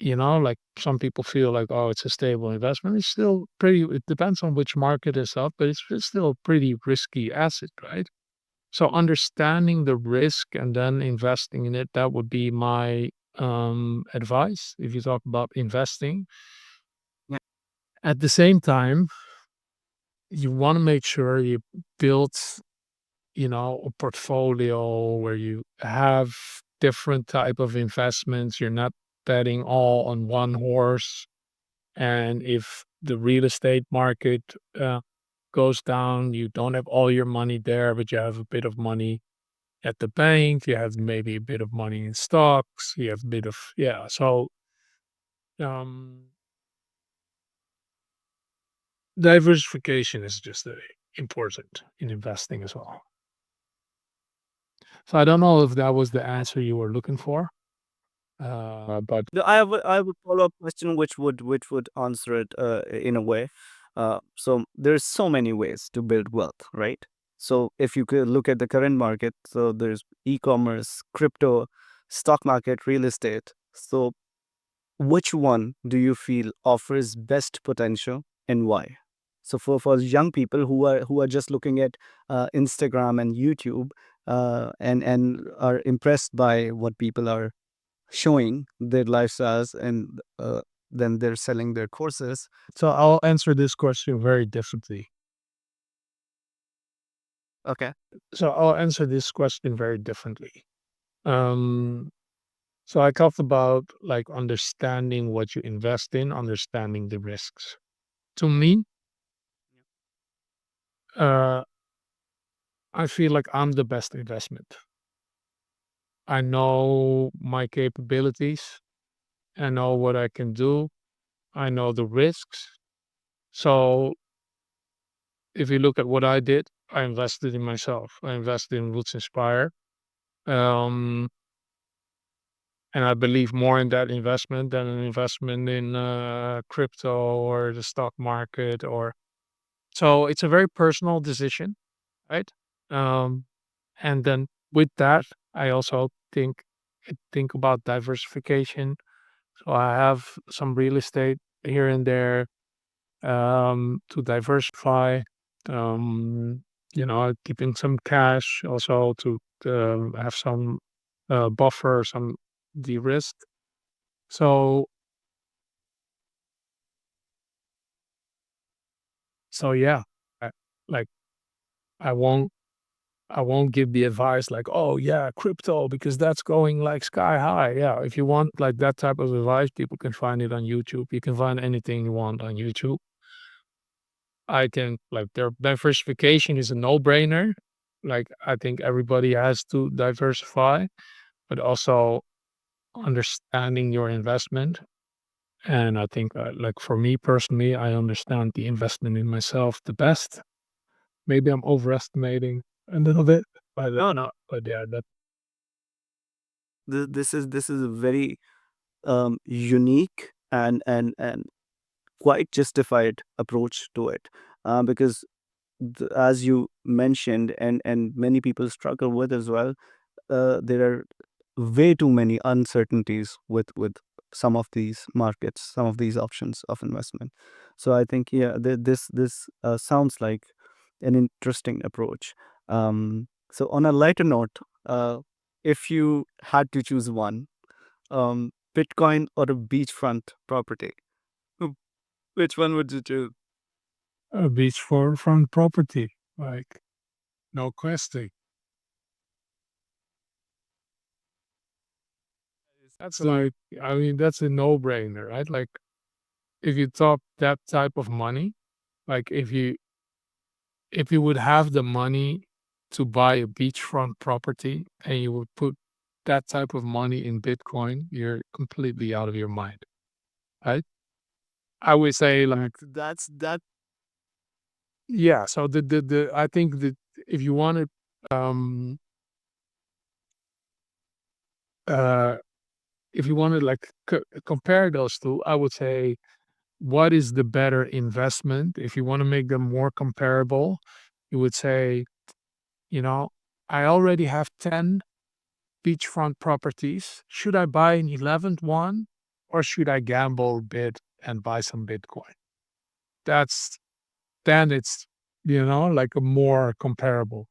like some people feel like, oh, it's a stable investment. It's still pretty, it depends on which market it's up, but it's still a pretty risky asset, right? So understanding the risk and then investing in it, that would be my advice if you talk about investing. Yeah. At the same time, you want to make sure you build, a portfolio where you have different type of investments. You're not betting all on one horse. And if the real estate market uh, goes down, you don't have all your money there, but you have a bit of money at the bank, you have maybe a bit of money in stocks, you have a bit of, yeah. So um, diversification is just important in investing as well. So I don't know if that was the answer you were looking for, but I have a follow-up question which would answer it in a way. So there's so many ways to build wealth, right? So if you could look at the current market, so there's e-commerce, crypto, stock market, real estate. So which one do you feel offers best potential and why? So for young people who are just looking at Instagram and YouTube and are impressed by what people are showing their lifestyles and then they're selling their courses. so I'll answer this question very differently. Okay. So I'll answer this question very differently. Um, so I talked about like understanding what you invest in, understanding the risks. To me, uh, I feel like I'm the best investment. I know my capabilities. I know what I can do. I know the risks. So if you look at what I did, I invested in myself. I invested in Roots Inspire. Um, and I believe more in that investment than an investment in crypto or the stock market. Or so it's a very personal decision, right? Um, and then with that, I also think about diversification. So I have some real estate here and there to diversify. Um, keeping some cash also to have some buffer, some de-risk. So yeah, I, like I won't I won't give the advice like, oh yeah, crypto because that's going like sky high. Yeah, if you want like that type of advice, people can find it on YouTube. You can find anything you want on YouTube. I think like their diversification is a no-brainer. Like I think everybody has to diversify, but also understanding your investment. And I think like for me personally, I understand the investment in myself the best. Maybe I'm overestimating a little bit, but No, no. yeah, that This is a very unique and quite justified approach to it because as you mentioned and many people struggle with as well, there are way too many uncertainties with some of these markets, some of these options of investment. So I think yeah, this sounds like an interesting approach. So on a lighter note, if you had to choose one, Bitcoin or a beachfront property, which one would you choose? a beachfront property, like no question. That's like, I mean, that's a no-brainer, right? Like if you talk that type of money, like if you would have the money to buy a beachfront property and you would put that type of money in Bitcoin, you're completely out of your mind, right? I would say like, That's that. yeah. So the I think that if you want to uh if you want to like compare those two, I would say what is the better investment? If you want to make them more comparable, you would say, you know, I already have 10 beachfront properties. Should I buy an 11th one or should I gamble a bit and buy some Bitcoin? That's then it's, like a more comparable.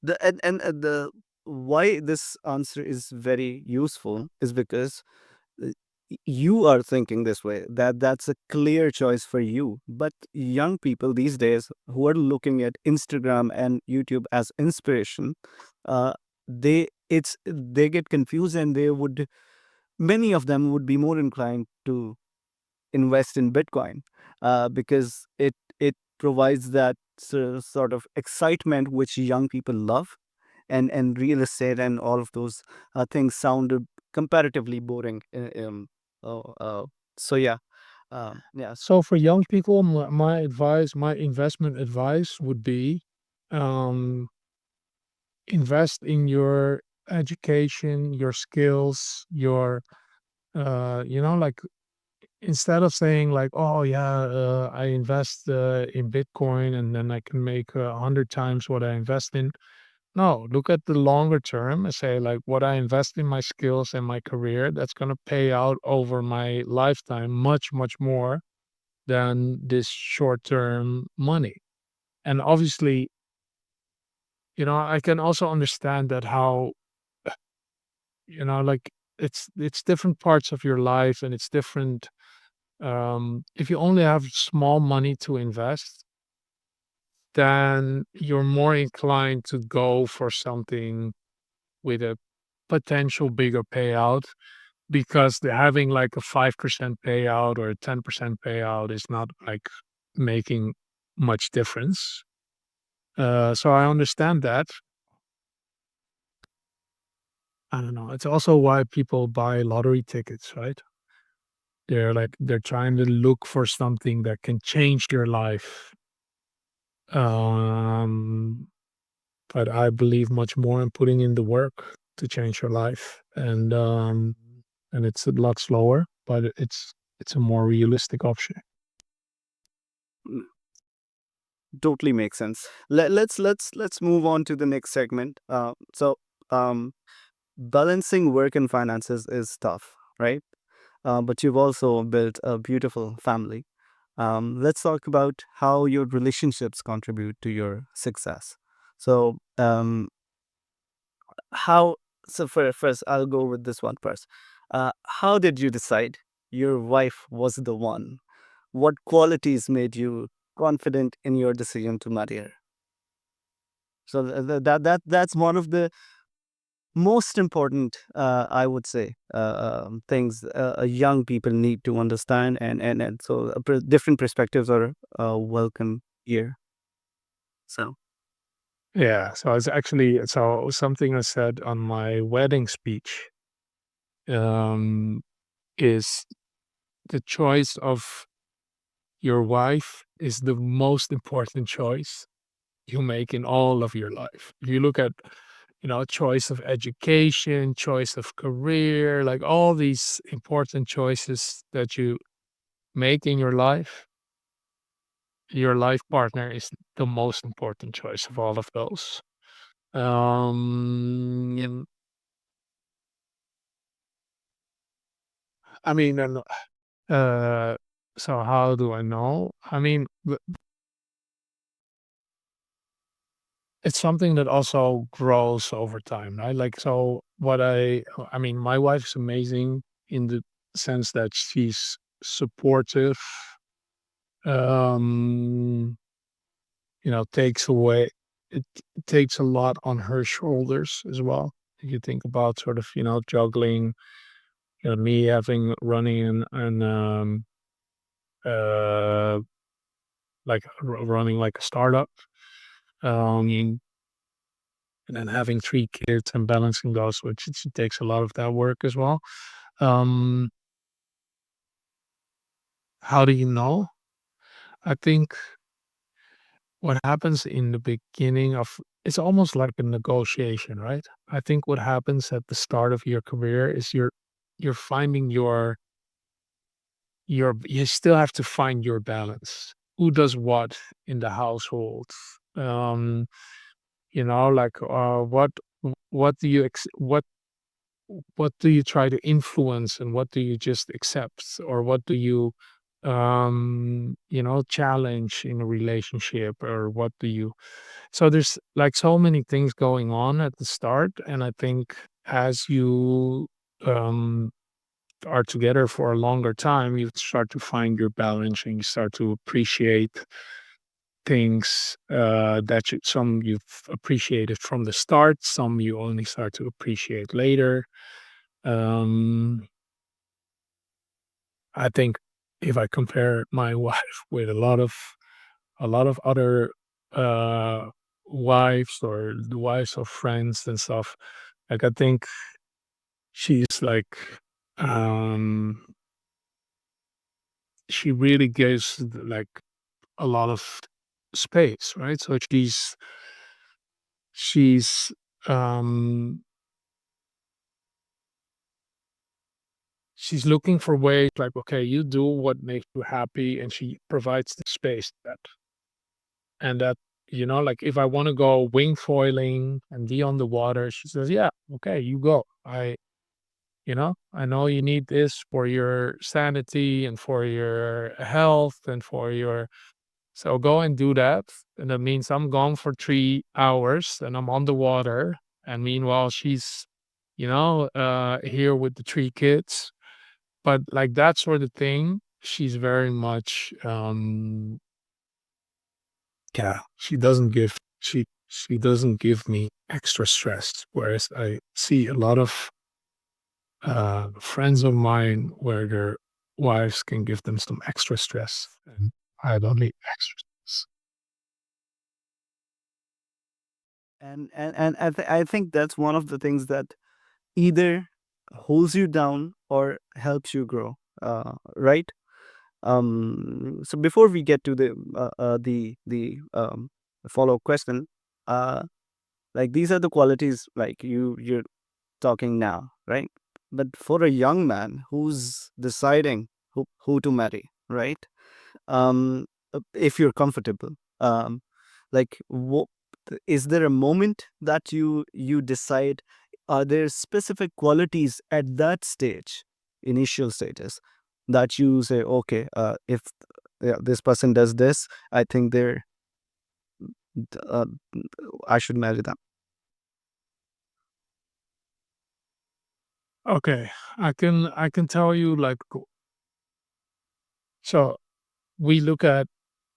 The why this answer is very useful is because uh, you are thinking this way, that's a clear choice for you, but young people these days who are looking at Instagram and YouTube as inspiration, uh, they get confused, and they would many of them would be more inclined to invest in Bitcoin, because it provides that sort of excitement which young people love, and real estate and all of those things sounded comparatively boring. Uh, uh, so yeah, yeah. So for young people, my advice, my investment advice would be um, invest in your education, your skills, your, like instead of saying like, oh yeah, I invest in Bitcoin and then I can make 100 times what I invest in. No, look at the longer term and say like what I invest in my skills and my career, that's going to pay out over my lifetime much, much more than this short term money. And obviously, I can also understand that how, like it's different parts of your life and it's different. If you only have small money to invest, then you're more inclined to go for something with a potential bigger payout because the having like a 5% payout or a 10% payout is not like making much difference. So I understand that. I don't know. It's also why people buy lottery tickets, right? They're trying to look for something that can change their life. Um, but I believe much more in putting in the work to change your life, and it's a lot slower, but it's a more realistic option. Mm, totally makes sense. Let's move on to the next segment. Um, balancing work and finances is tough, right? But you've also built a beautiful family. Let's talk about how your relationships contribute to your success. So, how? So, first, I'll go with this one first. How did you decide your wife was the one? What qualities made you confident in your decision to marry her? So that's one of the most important, I would say, things young people need to understand, and so different perspectives are welcome here. So Yeah, so it's actually so something I said on my wedding speech um, is the choice of your wife is the most important choice you make in all of your life. If you look at, choice of education, choice of career, like all these important choices that you make in your life partner is the most important choice of all of those. yep. Um, I mean, and uh, so how do I know? I mean, it's something that also grows over time, right? Like, so I mean, my wife's amazing in the sense that she's supportive, um, takes away, it takes a lot on her shoulders as well. If you think about sort of, juggling, me having running and uh, like running like a startup. Um, and then having 3 kids and balancing those, which it takes a lot of that work as well. Um, how do you know? I think what happens in the beginning of it's almost like a negotiation, right? I think what happens at the start of your career is you're finding you still have to find your balance. Who does what in the household? Um, like what do you what do you try to influence and what do you just accept or what do you challenge in a relationship or what do you so there's like so many things going on at the start and I think as you um are together for a longer time you start to find your balance and you start to appreciate things that some you've appreciated from the start, some you only start to appreciate later. um I think if I compare my wife with a lot of other uh wives or the wives of friends and stuff, like I think she's like um she really gives like a lot of space, right? So she's um she's looking for ways like, okay, you do what makes you happy, and she provides the space that like if I want to go wing foiling and be on the water, she says, yeah, okay, you go. I know you need this for your sanity and for your health and for your so go and do that. And that means I'm gone for 3 hours and I'm on the water. And meanwhile, she's, here with the 3 kids. But like that sort of thing, she's very much yeah, she doesn't give me extra stress. Whereas I see a lot of friends of mine where their wives can give them some extra stress. And I don't need extra stress. And I think that's one of the things that either holds you down or helps you grow, right? So before we get to the follow-up question, uh like these are the qualities like you're talking now, right? But for a young man who's deciding who to marry, right? If you're comfortable, um like is there a moment that you decide, are there specific qualities at that stage, initial stages, that you say, okay, if yeah, this person does this, I think uh, I should marry them. Okay, I can tell you like so we look at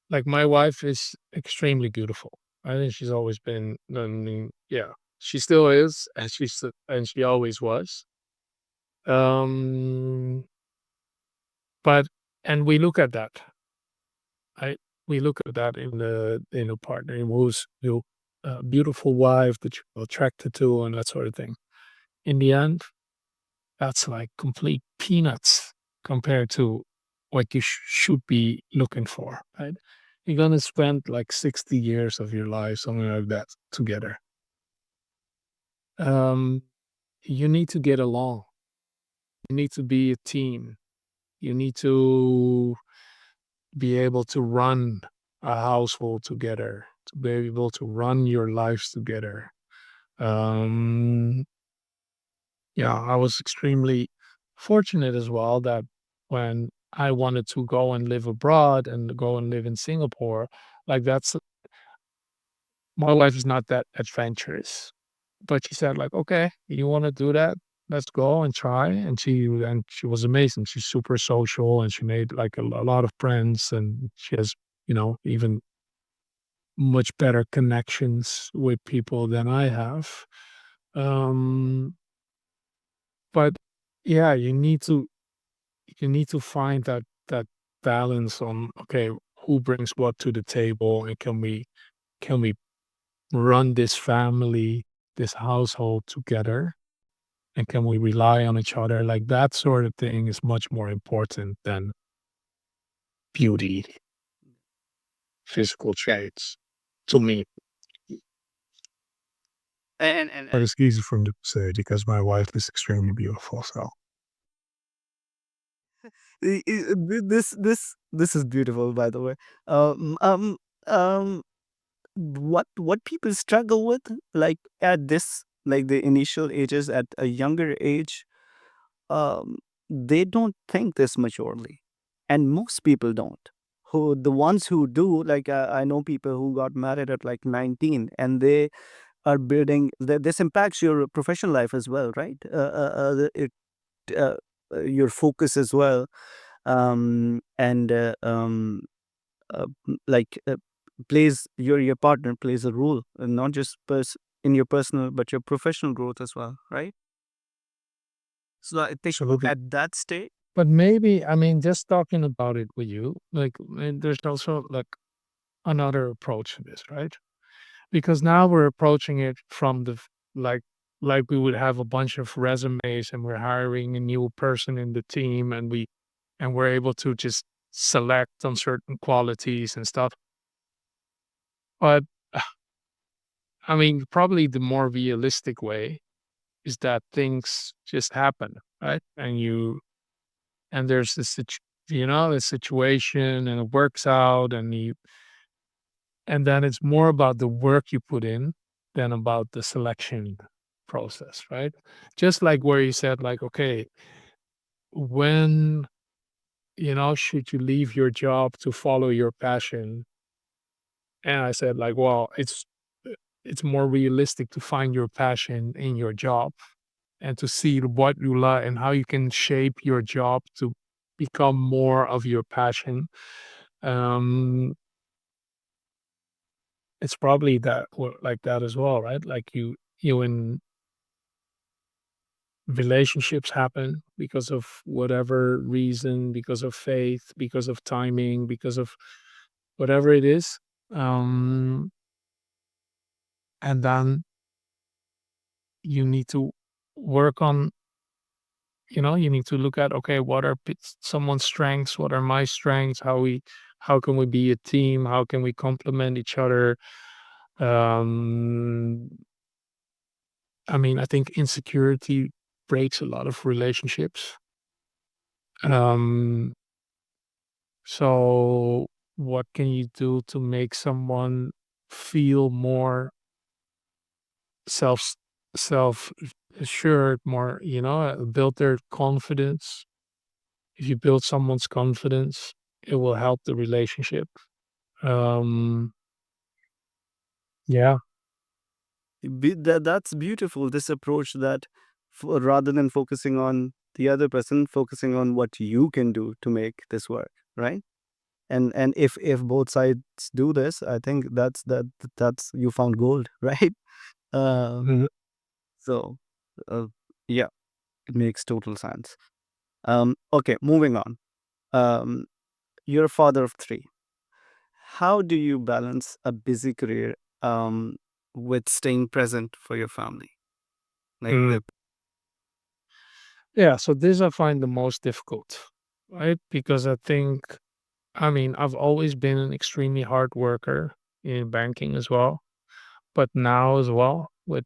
like my wife is extremely beautiful. I think she's always been. I mean, yeah, she still is, and she always was. Um, but and we look at that. I we look at that in a partner who's a beautiful wife that you're attracted to and that sort of thing. In the end, that's like complete peanuts compared to what you should be looking for, right? You're gonna spend like 60 years of your life, something like that, together. Um, you need to get along. You need to be a team. You need to be able to run a household together, to be able to run your lives together. Um, yeah, I was extremely fortunate as well that when I wanted to go and live abroad and go and live in Singapore, like that's my wife is not that adventurous, but she said like, okay, you want to do that? Let's go and try. And she was amazing. She's super social and she made like a lot of friends and she has, even much better connections with people than I have. Um, but yeah, you need to find that balance on okay, who brings what to the table and can we run this family, this household together? And can we rely on each other? Like that sort of thing is much more important than beauty, physical traits to me. And But it's easy for me to say because my wife is extremely beautiful. So this is beautiful, by the way. Um, um, um, what people struggle with, like at this, like the initial ages, at a younger age, they don't think this maturely, and most people don't. Who the ones who do, like I know people who got married at like 19, and they are building. This impacts your professional life as well, right? Uh, your focus as well, and like plays your partner plays a role, not just in your personal but your professional growth as well, right? So I think absolutely. at that stage. But maybe, I mean, just talking about it with you, like, and there's also like another approach to this, right? Because now we're approaching it from like like we would have a bunch of resumes and we're hiring a new person in the team and we're able to just select on certain qualities and stuff. But I mean, probably the more realistic way is that things just happen, right? And there's this the situation and it works out and then it's more about the work you put in than about the selection process, right? Just like where you said, like, okay, when, should you leave your job to follow your passion? And I said, like, well, it's more realistic to find your passion in your job and to see what you like and how you can shape your job to become more of your passion. Um, it's probably that like that as well, right? Like you in relationships happen because of whatever reason, because of faith, because of timing, because of whatever it is. Um, and then you need to work on, you need to look at, okay, what are someone's strengths? What are my strengths? How can we be a team? How can we complement each other? Um, I mean, I think insecurity breaks a lot of relationships. Um, So, what can you do to make someone feel more self self assured, more, build their confidence? If you build someone's confidence, it will help the relationship. Um, yeah. That's beautiful, this approach, that rather than focusing on the other person, focusing on what you can do to make this work, right? And if both sides do this, I think that's you found gold. Right? uh Mhm. so uh, yeah, it makes total sense. Okay, moving on. um you're a father of three. How do you balance a busy career um with staying present for your family, like Mm. the. Yeah. So this I find the most difficult, right? Because I think, I mean, I've always been an extremely hard worker in banking as well, but now as well with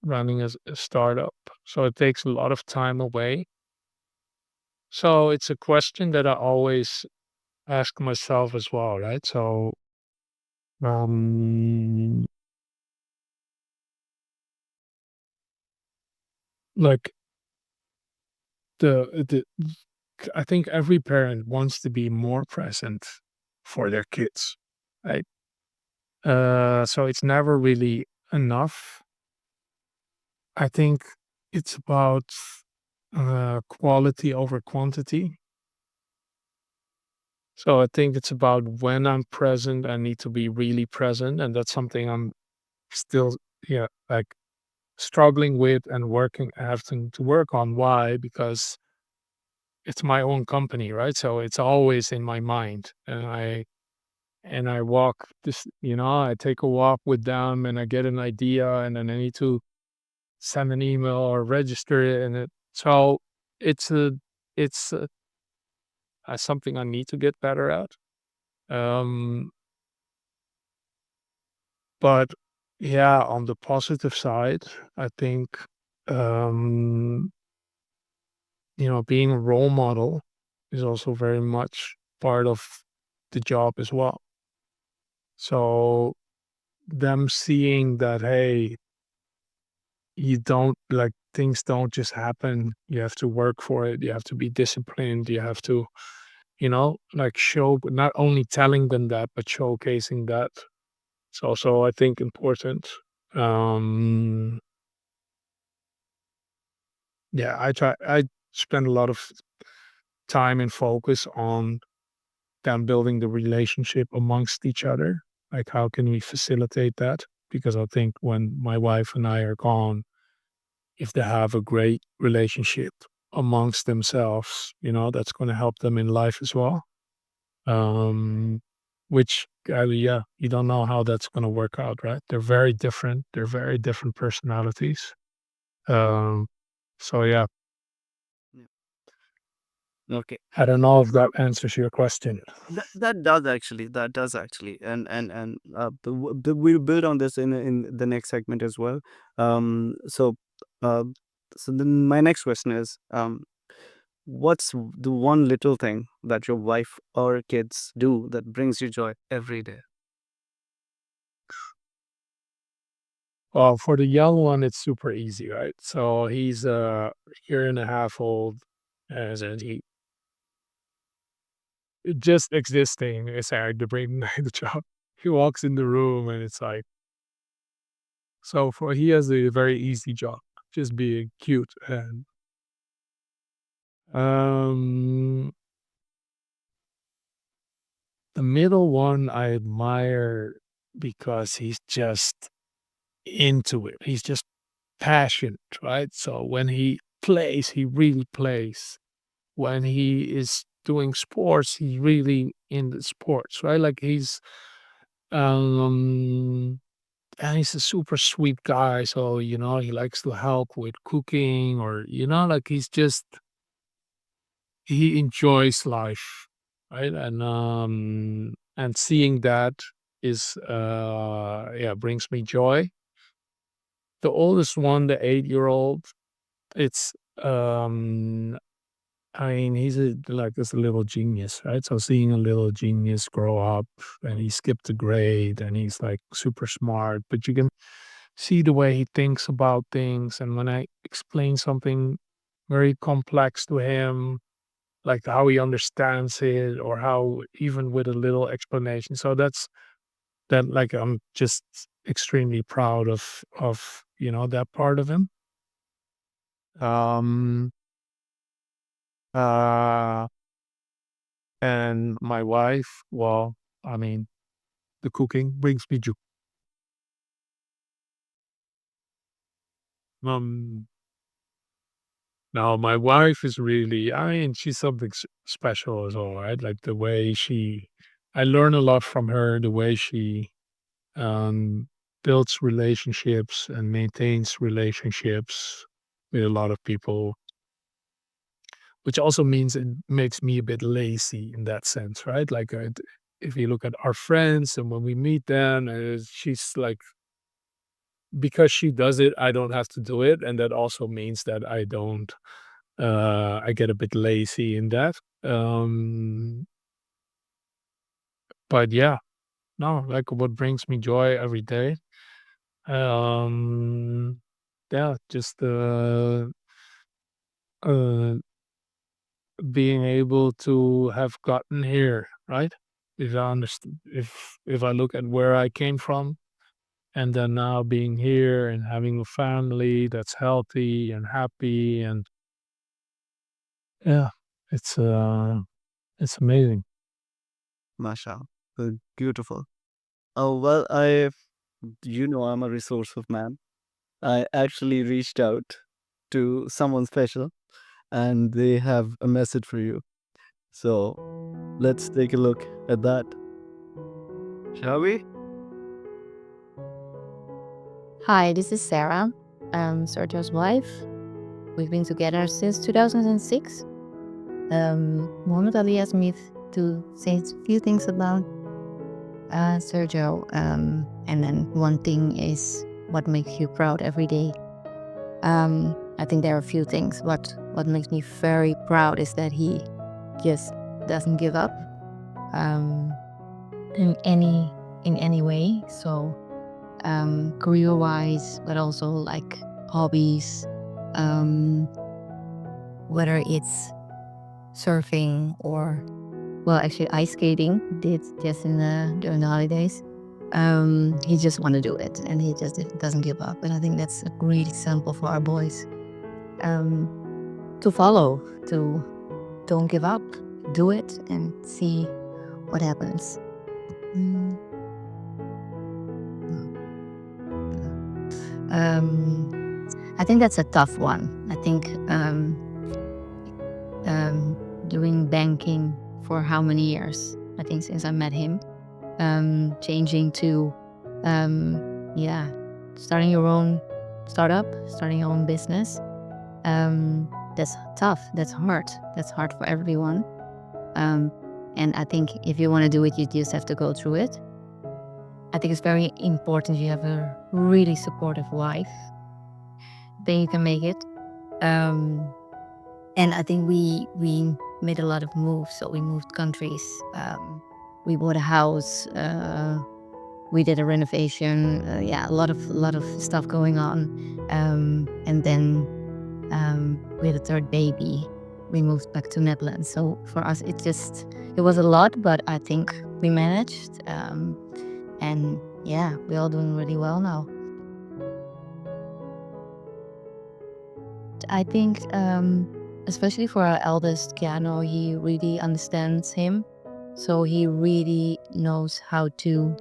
running as a startup. So it takes a lot of time away. So it's a question that I always ask myself as well, right? So, um, like the I think every parent wants to be more present for their kids, right? So it's never really enough. I think it's about quality over quantity. So I think it's about when I'm present, I need to be really present, and that's something I'm still, yeah, like struggling with and working, having to work on. Why? Because it's my own company, right? So it's always in my mind, and and I walk this, I take a walk with them and I get an idea and then I need to send an email or register it and so it's a it's something I need to get better at. Um, but yeah, on the positive side, I think um, being a role model is also very much part of the job as well. So them seeing that, hey, you don't like things don't just happen. You have to work for it. You have to be disciplined. You have to, like show, not only telling them that, but showcasing that. It's also, I think, important. Um, yeah, I spend a lot of time and focus on them building the relationship amongst each other. Like, how can we facilitate that? Because I think when my wife and I are gone, if they have a great relationship amongst themselves, that's going to help them in life as well. Um, which, yeah, you don't know how that's going to work out, right? They're very different. They're very different personalities. Um, so yeah, Yeah. Okay. I don't know if that answers your question. That does actually. That does actually. We'll build on this in the next segment as well. Um. So, uh. So then my next question is, what's the one little thing that your wife or kids do that brings you joy every day? Well, for the young one, it's super easy, right? So he's a year and a half old, as and he just existing is hard to bring the job. He walks in the room and it's like, so for he has a very easy job, just being cute. And um the middle one I admire because he's just into it. He's just passionate, right? So when he plays, he really plays. When he is doing sports, he's really in the sports, right? Like um and he's a super sweet guy. So, he likes to help with cooking or, like he enjoys life, right? And seeing that is yeah, brings me joy. The oldest one, the 8-year old, it's I mean, he's like this little genius, right? So seeing a little genius grow up and he skipped a grade and he's like super smart, but you can see the way he thinks about things. And when I explain something very complex to him, like how he understands it or how even with a little explanation. So that like I'm just extremely proud of that part of him. Um uh and my wife, well, I mean, the cooking brings me joy. Um, Now my wife is really, I mean, she's something special as well, right? Like the way I learn a lot from her, the way she um, builds relationships and maintains relationships with a lot of people, which also means it makes me a bit lazy in that sense, right? Like if you look at our friends and when we meet them, she's like, because she does it, I don't have to do it. And that also means that I get a bit lazy in that. Um, but yeah, no, like what brings me joy every day. Um, yeah, just uh, being able to have gotten here, right? If I understand, if I look at where I came from, and then now being here and having a family that's healthy and happy, and yeah, it's uh, it's amazing. Masha, beautiful. Oh well, I'm a resourceful man. I actually reached out to someone special, and they have a message for you. So let's take a look at that. Shall we? Hi, this is Sarah. I'm Sergio's wife. We've been together since 2006. Mohammed Ali asked me to say a few things about Sergio. And then one thing is what makes you proud every day. I think there are a few things. What makes me very proud is that he just doesn't give up um, in any way. So career wise, but also like hobbies, um, whether it's surfing or, well, actually ice skating, did just during the holidays. He just want to do it and he just doesn't give up. And I think that's a great example for our boys um, to follow, to don't give up, do it and see what happens. Mm. I think that's a tough one. I think doing banking for how many years? I think since I met him, changing to, yeah, starting your own startup, starting your own business. That's tough. That's hard. That's hard for everyone. Um, and I think if you want to do it, you just have to go through it. I think it's very important you have a really supportive wife. Then you can make it. Um, and I think we made a lot of moves. So we moved countries. We bought a house. We did a renovation. Yeah, a lot of stuff going on. And then we had a third baby. We moved back to Netherlands. So for us, it was a lot, but I think we managed. And yeah, we're all doing really well now. I think, especially for our eldest, Keanu, he really understands him. So he really knows how to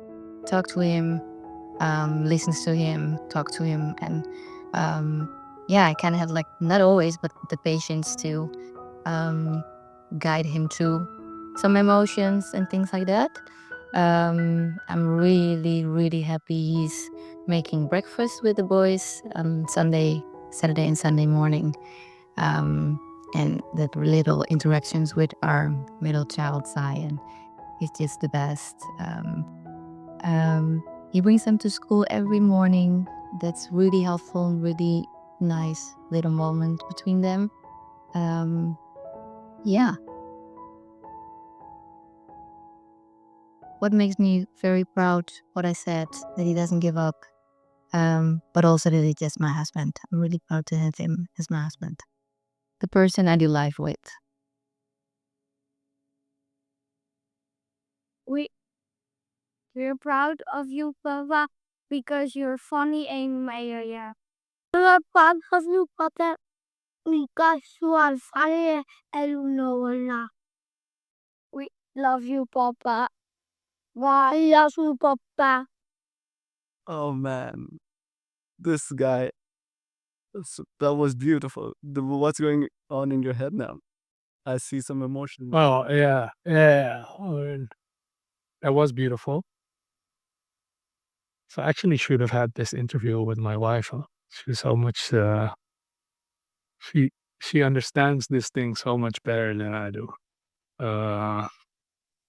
talk to him, listens to him, talk to him. And yeah, I kind of have like, not always, but the patience to um, guide him through some emotions and things like that. I'm really, really happy he's making breakfast with the boys on Saturday and Sunday morning. Um, and that little interactions with our middle child, Zion, is just the best. He brings them to school every morning. That's really helpful and really nice little moment between them. Um, yeah. What makes me very proud, what I said, that he doesn't give up, but also that he's just my husband. I'm really proud to have him as my husband, the person I do life with. We we're proud of you, Papa, because you're funny and yeah. We're proud of you, Papa, because you are funny and you know a lot. We love you, Papa. I love you, Papa. Oh man, this guy, that was beautiful. What's going on in your head now? I see some emotion. Well, yeah, yeah. That was beautiful. So I actually should have had this interview with my wife. Huh? She's so much. She she understands this thing so much better than I do. Uh,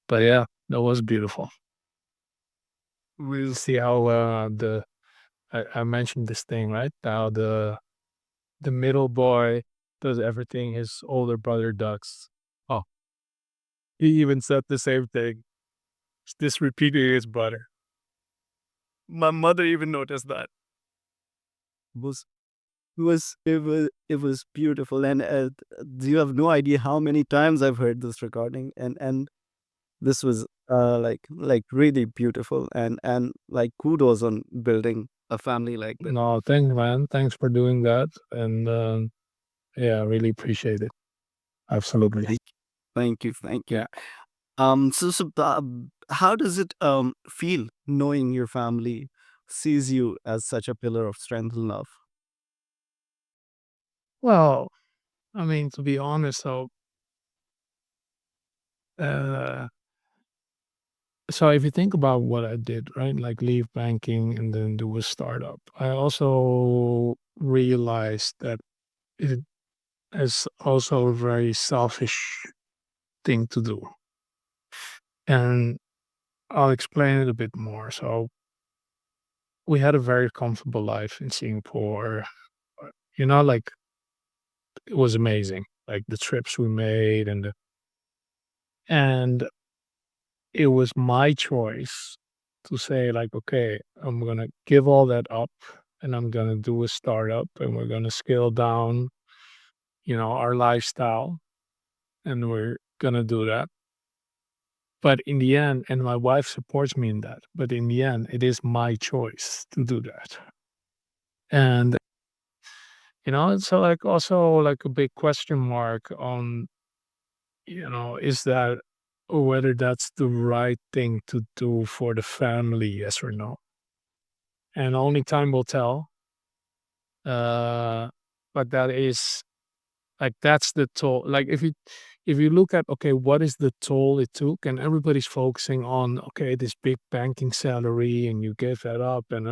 but yeah, that was beautiful. We'll See how I mentioned this thing, right? How the middle boy does everything his older brother does. Oh, he even said the same thing. Just repeating his brother. My mother even noticed that. Was it was beautiful, and you have no idea how many times I've heard this recording, and this was like really beautiful, and like kudos on building a family like this. No, thanks, man. Thanks for doing that, and yeah, really appreciate it. Absolutely. Thank thank you. Yeah. How does it feel knowing your family sees you as such a pillar of strength and love? Well, I mean, to be honest, so uh, So if you think about what I did, right, like leave banking and then do a startup, I also realized that it is also a very selfish thing to do. And I'll explain it a bit more. So we had a very comfortable life in Singapore. Like it was amazing. Like the trips we made and it was my choice to say like, okay, I'm gonna give all that up and I'm gonna do a startup and we're gonna scale down, our lifestyle and we're gonna do that. But in the end, and my wife supports me in that, but in the end, it is my choice to do that. And it's like also like a big question mark on, is that or whether that's the right thing to do for the family, yes or no. And only time will tell. But that is like that's the toll. Like if you look at okay, what is the toll it took, and everybody's focusing on okay, this big banking salary, and you give that up, and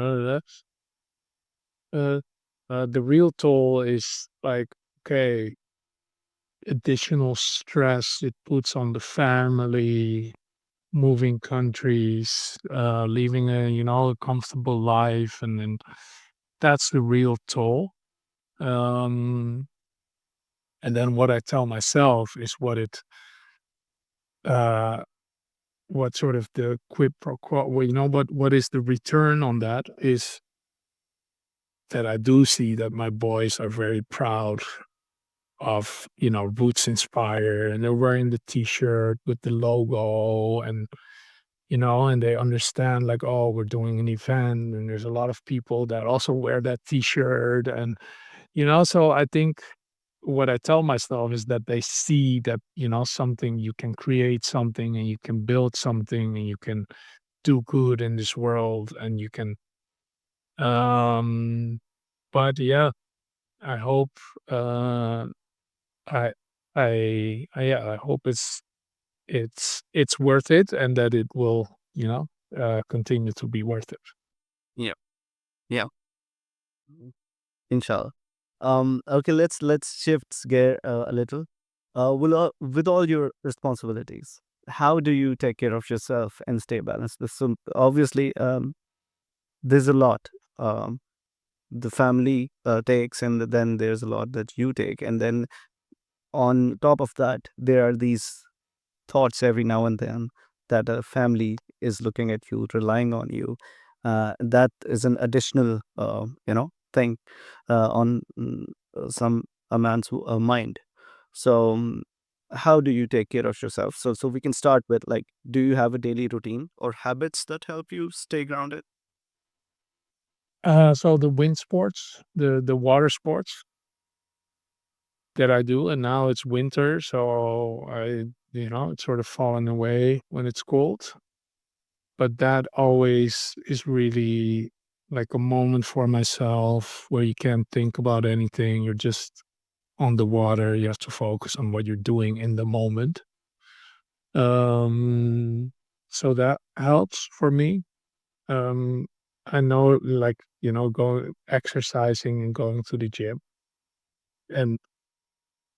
the real toll is like okay, additional stress it puts on the family, moving countries, leaving a comfortable life, and then that's the real toll. Um, and then what I tell myself is uh, what sort of the quid pro quo, well, what is the return on that is that I do see that my boys are very proud of, Roots Inspire, and they're wearing the T-shirt with the logo, and they understand like, oh, we're doing an event, and there's a lot of people that also wear that T-shirt, and so I think what I tell myself is that they see that, something you can create something and you can build something and you can do good in this world and you can um but yeah, I hope uh I I hope it's worth it and that it will, continue to be worth it. Yeah. Yeah. Inshallah. Okay, let's shift gear a little. With all your responsibilities, how do you take care of yourself and stay balanced? So obviously, there's a lot the family takes, and then there's a lot that you take, and then on top of that, there are these thoughts every now and then that a family is looking at you, relying on you. That is an additional, thing on some a man's mind. So, how do you take care of yourself? So we can start with like, do you have a daily routine or habits that help you stay grounded? So the wind sports, the water sports that I do, and now it's winter, so it's sort of fallen away when it's cold. But that always is really like a moment for myself where you can't think about anything. You're just on the water. You have to focus on what you're doing in the moment. Um, so that helps for me. Um, I know, like, going exercising and going to the gym, and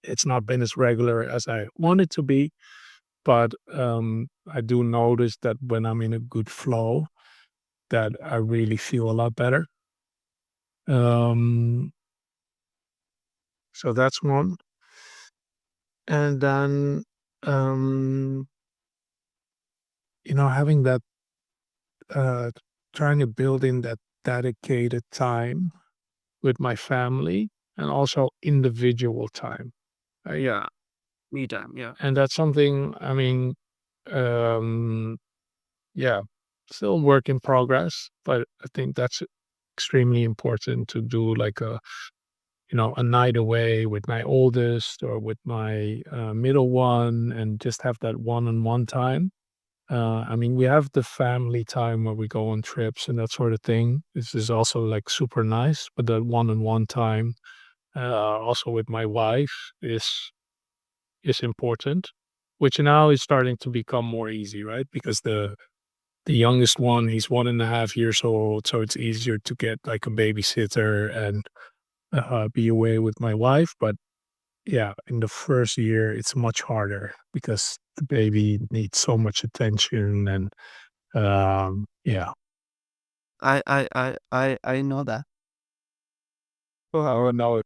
it's not been as regular as I want it to be, but I do notice that when I'm in a good flow, that I really feel a lot better. Um, so that's one. And then, um, having that, uh, trying to build in that dedicated time with my family and also individual time. Yeah, me time. Yeah. And that's something, I mean, um, yeah, still work in progress, but I think that's extremely important to do like a night away with my oldest or with my middle one and just have that one-on-one time. I mean, we have the family time where we go on trips and that sort of thing. This is also like super nice, but that one-on-one time, also with my wife, is important, which now is starting to become more easy, right? Because The youngest one, he's 1.5 years old, so it's easier to get like a babysitter and be away with my wife. But yeah, in the first year, it's much harder because the baby needs so much attention and yeah. I know that. Well, no,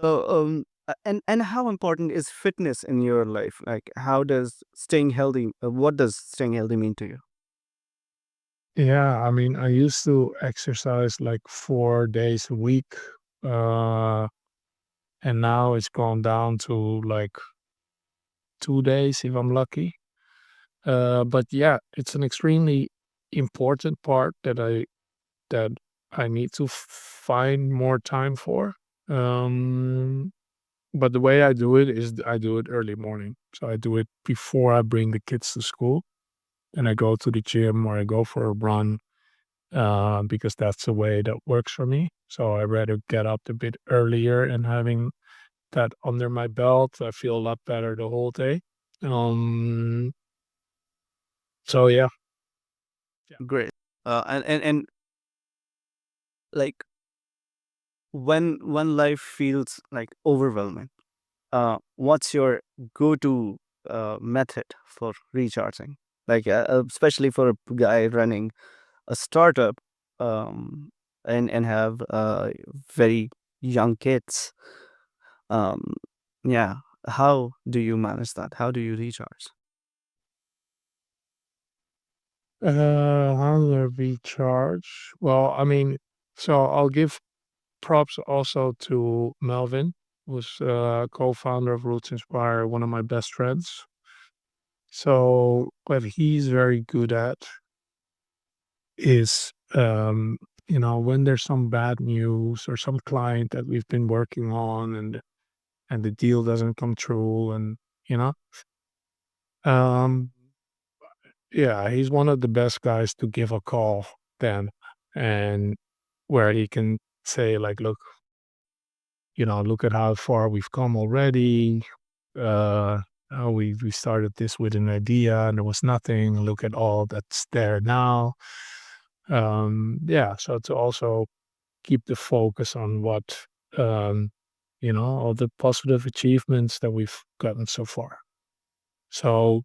So, and how important is fitness in your life? Like, how does staying healthy? What does staying healthy mean to you? yeah, I mean, I used to exercise like 4 days a week, uh, and now it's gone down to like 2 days if I'm lucky. But yeah, it's an extremely important part that I need to find more time for. Um, but the way I do it is I do it early morning. So I do it before I bring the kids to school, and I go to the gym or I go for a run because that's the way that works for me. So I rather get up a bit earlier and having that under my belt, I feel a lot better the whole day. Um, so yeah, yeah. Great. And like when life feels like overwhelming, what's your go-to method for recharging? Like, especially for a guy running a startup, um, and have very young kids. Um, yeah. How do you manage that? How do you recharge? How do I recharge? Well, I mean, so I'll give props also to Melvin, who's co-founder of Roots Inspire, one of my best friends. So what he's very good at is, when there's some bad news or some client that we've been working on and the deal doesn't come true, and you know, um, yeah, he's one of the best guys to give a call then, and where he can say like, look, look at how far we've come already. Uh, we started this with an idea and there was nothing. Look at all that's there now. Yeah, so to also keep the focus on what all the positive achievements that we've gotten so far. So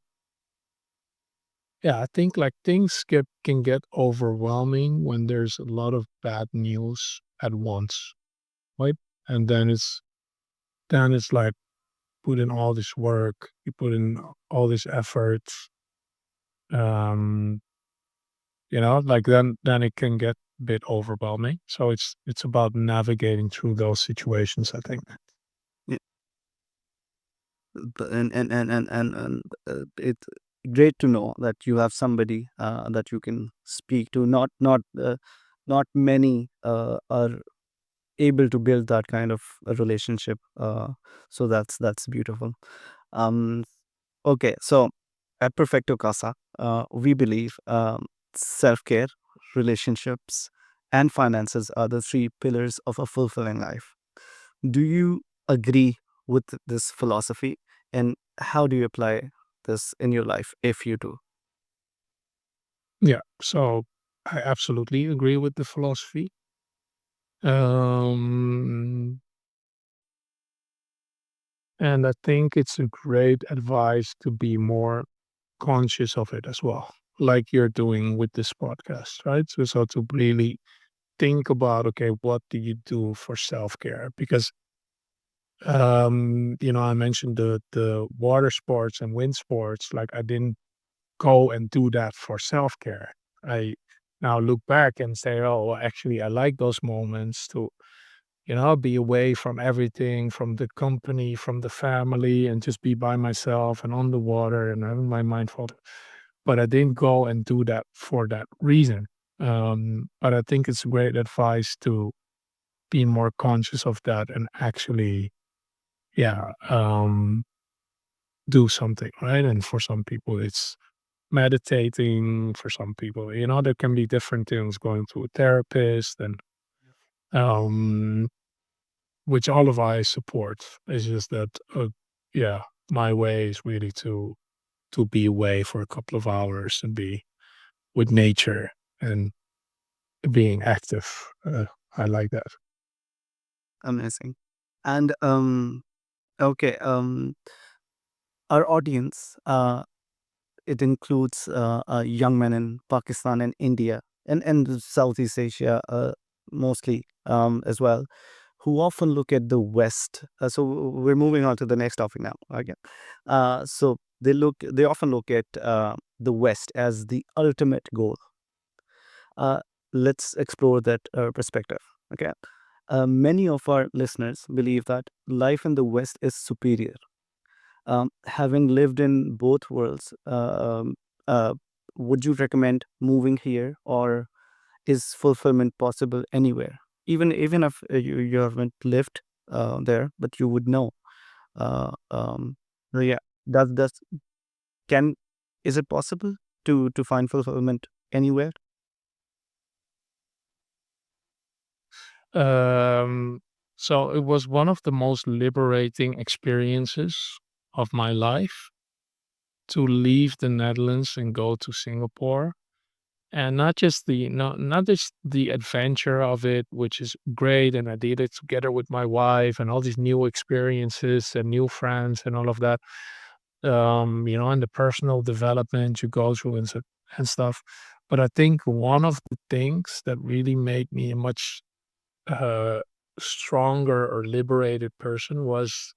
yeah, I think like things can get overwhelming when there's a lot of bad news at once, right? And then it's like put in all this work, you put in all this effort, um, like then it can get a bit overwhelming. So it's about navigating through those situations, I think. Yeah, and it's great to know that you have somebody that you can speak to. Not many are able to build that kind of a relationship. So that's beautiful. Um, okay, so at Perfecto Casa, we believe self care, relationships, and finances are the three pillars of a fulfilling life. Do you agree with this philosophy, and how do you apply this in your life if you do? Yeah. So I absolutely agree with the philosophy. Um, and I think it's a great advice to be more conscious of it as well, like you're doing with this podcast, right? So to really think about, okay, what do you do for self-care? Because I mentioned the water sports and wind sports, like I didn't go and do that for self-care. I now look back and say, oh, well, actually I like those moments to, be away from everything, from the company, from the family, and just be by myself and on the water and having my mind focused. But I didn't go and do that for that reason. But I think it's great advice to be more conscious of that and actually, yeah, do something, right? And for some people, it's meditating. For some people, there can be different things, going to a therapist, and um, which all of I support. It's just that, yeah, my way is really to to be away for a couple of hours and be with nature and being active. I like that. Amazing. And okay, our audience, it includes young men in Pakistan and India and Southeast Asia, mostly, as well, who often look at the West. So we're moving on to the next topic now. Again, so they often look at the West as the ultimate goal. Uh, let's explore that perspective. Okay, many of our listeners believe that life in the West is superior. Having lived in both worlds, uh, would you recommend moving here, or is fulfillment possible anywhere? Even if you haven't lived there, but you would know. So yeah, does can is it possible to find fulfillment anywhere? Um, so it was one of the most liberating experiences of my life to leave the Netherlands and go to Singapore. And not just the adventure of it, which is great, and I did it together with my wife and all these new experiences and new friends and all of that. And the personal development you go through and stuff. But I think one of the things that really made me a much uh, stronger or liberated person was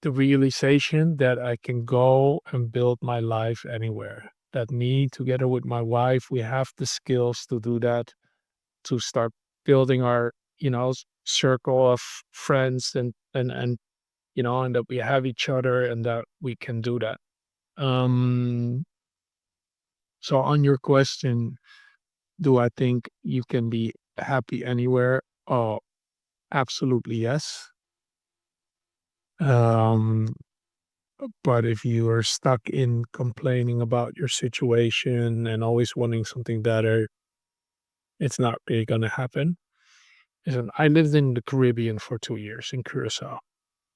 the realization that I can go and build my life anywhere. That me, together with my wife, we have the skills to do that, to start building our, circle of friends and that we have each other and that we can do that. Um, so on your question, do I think you can be happy anywhere? Oh, absolutely yes. Um, but if you are stuck in complaining about your situation and always wanting something better, it's not really going to happen. Listen, I lived in the Caribbean for 2 years in Curacao.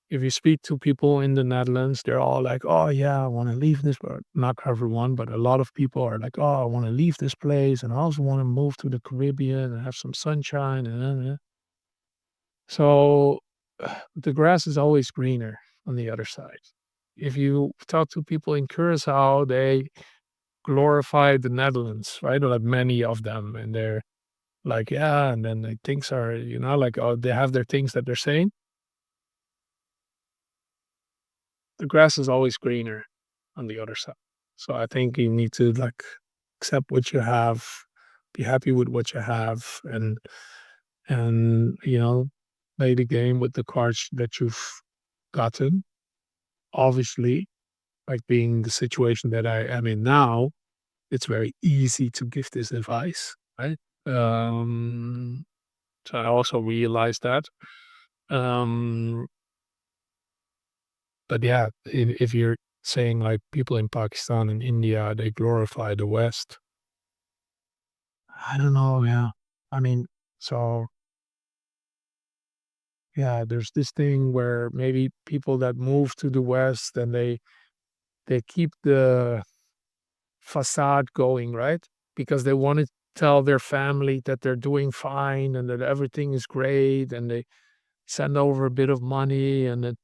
If you speak to people in the Netherlands, they're all like, "Oh yeah, I want to leave this." But not everyone, but a lot of people are like, "Oh, I want to leave this place, and I also want to move to the Caribbean and have some sunshine." So the grass is always greener on the other side. If you talk to people in Curacao, they glorify the Netherlands, right? Like many of them, and they're like, yeah, and then the things are, like, oh, they have their things that they're saying. The grass is always greener on the other side. So I think you need to like accept what you have, be happy with what you have, and play the game with the cards that you've gotten. Obviously, like being the situation that I am in now, it's very easy to give this advice, right? Um, so I also realized that. Um, but yeah, if you're saying like people in Pakistan and India, they glorify the West. I don't know. Yeah. I mean, so yeah, there's this thing where maybe people that move to the West and they keep the facade going, right? Because they want to tell their family that they're doing fine and that everything is great, and they send over a bit of money, and that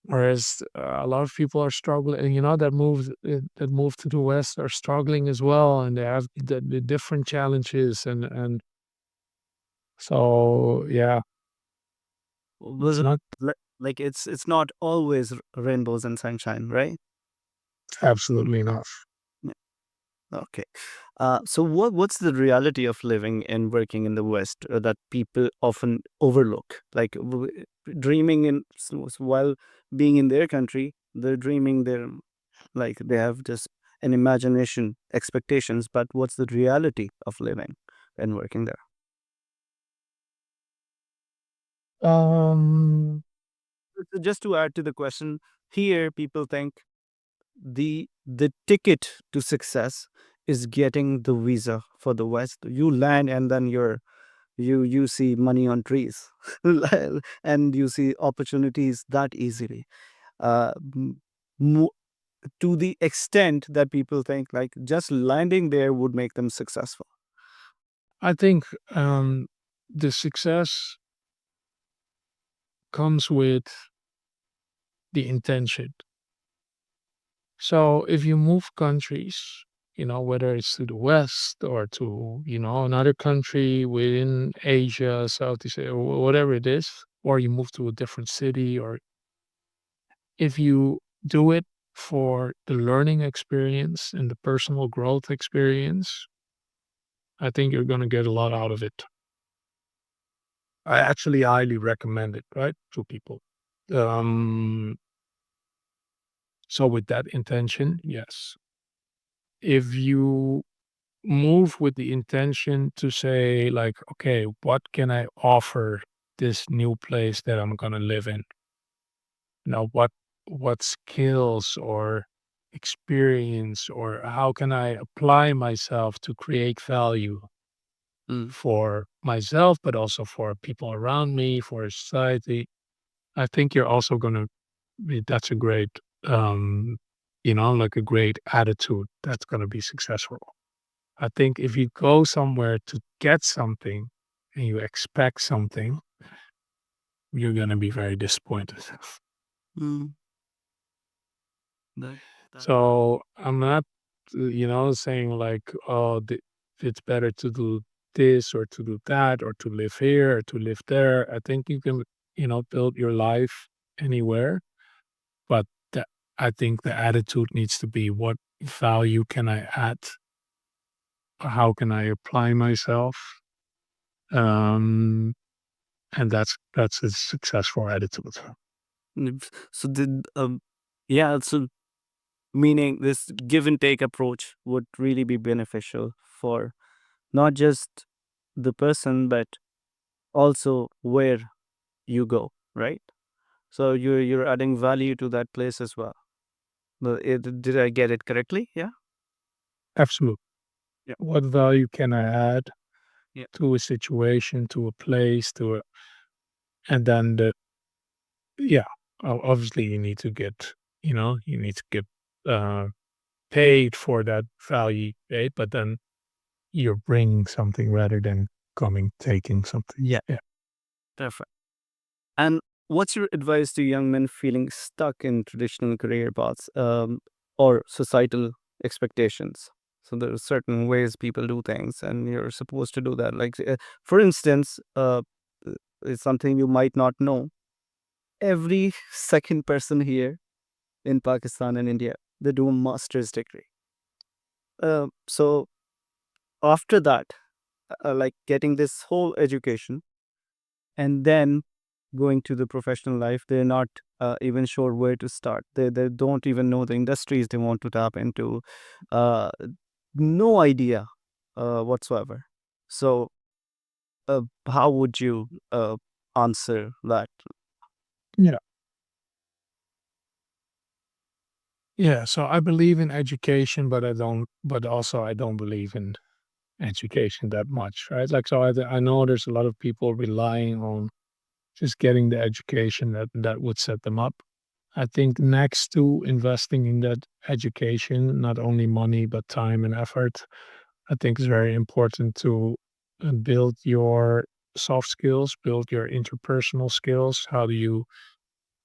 whereas a lot of people are struggling, and that move to the West are struggling as well, and they have the different challenges, and so yeah, it's Was it not like it's not always rainbows and sunshine, right? absolutely not. Okay. So what's the reality of living and working in the West that people often overlook? Like dreaming while being in their country, they're dreaming. They're like they have just an imagination, expectations. But what's the reality of living and working there? Um, So just to add to the question, here people think the ticket to success is getting the visa for the West. You land and then you see money on trees and you see opportunities that easily. uh, m- mo- to the extent that people think like just landing there would make them successful? I think the success comes with the intention. So if you move countries, whether it's to the West or to, another country within Asia, Southeast Asia, whatever it is, or you move to a different city, or if you do it for the learning experience and the personal growth experience, I think you're going to get a lot out of it. I actually highly recommend it, right, to people. Um, so with that intention, yes. If you move with the intention to say like, okay, what can I offer this new place that I'm going to live in? What skills or experience, or how can I apply myself to create value Mm. for myself, but also for people around me, for society? I think you're also going to that's a great, like a great attitude that's going to be successful. I think if you go somewhere to get something and you expect something, you're going to be very disappointed. Mm. That. So I'm not, saying like, oh, it's better to do this or to do that or to live here or to live there. I think you can, build your life anywhere. But the, I think the attitude needs to be, what value can I add? How can I apply myself? Um, and that's a successful attitude. So yeah, so meaning this give and take approach would really be beneficial for not just the person but also where you go, right? So you're adding value to that place as well. Did I get it correctly? Yeah. Absolutely. Yeah. What value can I add Yeah. to a situation, to a place, and then yeah, obviously you need to get uh, paid for that value, right? But then you're bringing something rather than taking something. Yeah. Yeah. Perfect. And what's your advice to young men feeling stuck in traditional career paths, or societal expectations? So there are certain ways people do things, and you're supposed to do that. Like, for instance, it's something you might not know. Every second person here in Pakistan and India, they do a master's degree. So after that, like getting this whole education and then going to the professional life, they're not even sure where to start. They don't even know the industries they want to tap into. Uh, no idea whatsoever. So, how would you answer that? Yeah. Yeah. So I believe in education, but also I don't believe in education that much, right? Like, so I know there's a lot of people relying on just getting the education that would set them up. I think next to investing in that education, not only money, but time and effort, I think it's very important to build your soft skills, build your interpersonal skills. How do you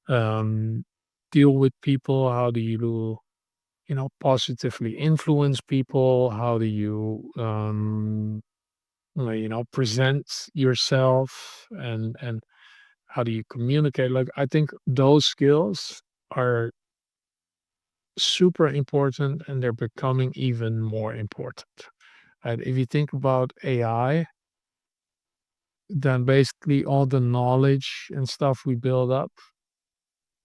um, deal with people? How do you, positively influence people? How do you, present yourself, and how do you communicate? Like, I think those skills are super important, and they're becoming even more important. And if you think about AI, then basically all the knowledge and stuff we build up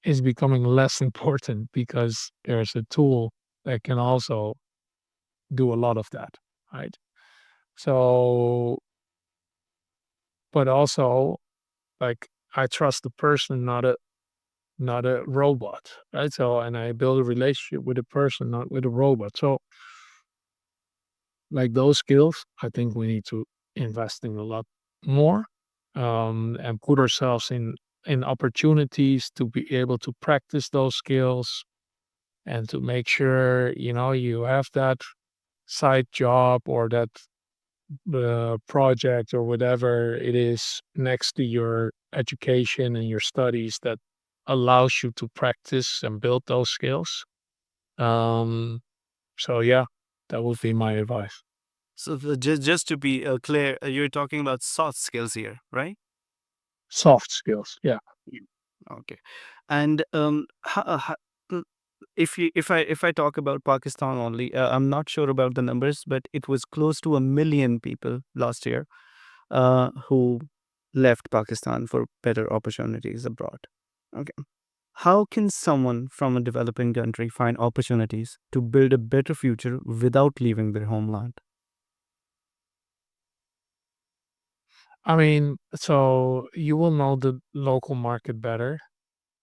is becoming less important because there's a tool that can also do a lot of that, right? So, but also, like, I trust the person, not a robot, right? So, and I build a relationship with a person, not with a robot. So, like those skills, I think we need to invest in a lot more, and put ourselves in opportunities to be able to practice those skills, and to make sure, you have that side job or that project or whatever it is next to your education and your studies that allows you to practice and build those skills. Um, so yeah, that would be my advice. So just to be clear, you're talking about soft skills here, right? Soft skills. Yeah. Okay. And l- if I talk about Pakistan only, I'm not sure about the numbers, but it was close to 1 million people last year who left Pakistan for better opportunities abroad. Okay. How can someone from a developing country find opportunities to build a better future without leaving their homeland? I mean, so you will know the local market better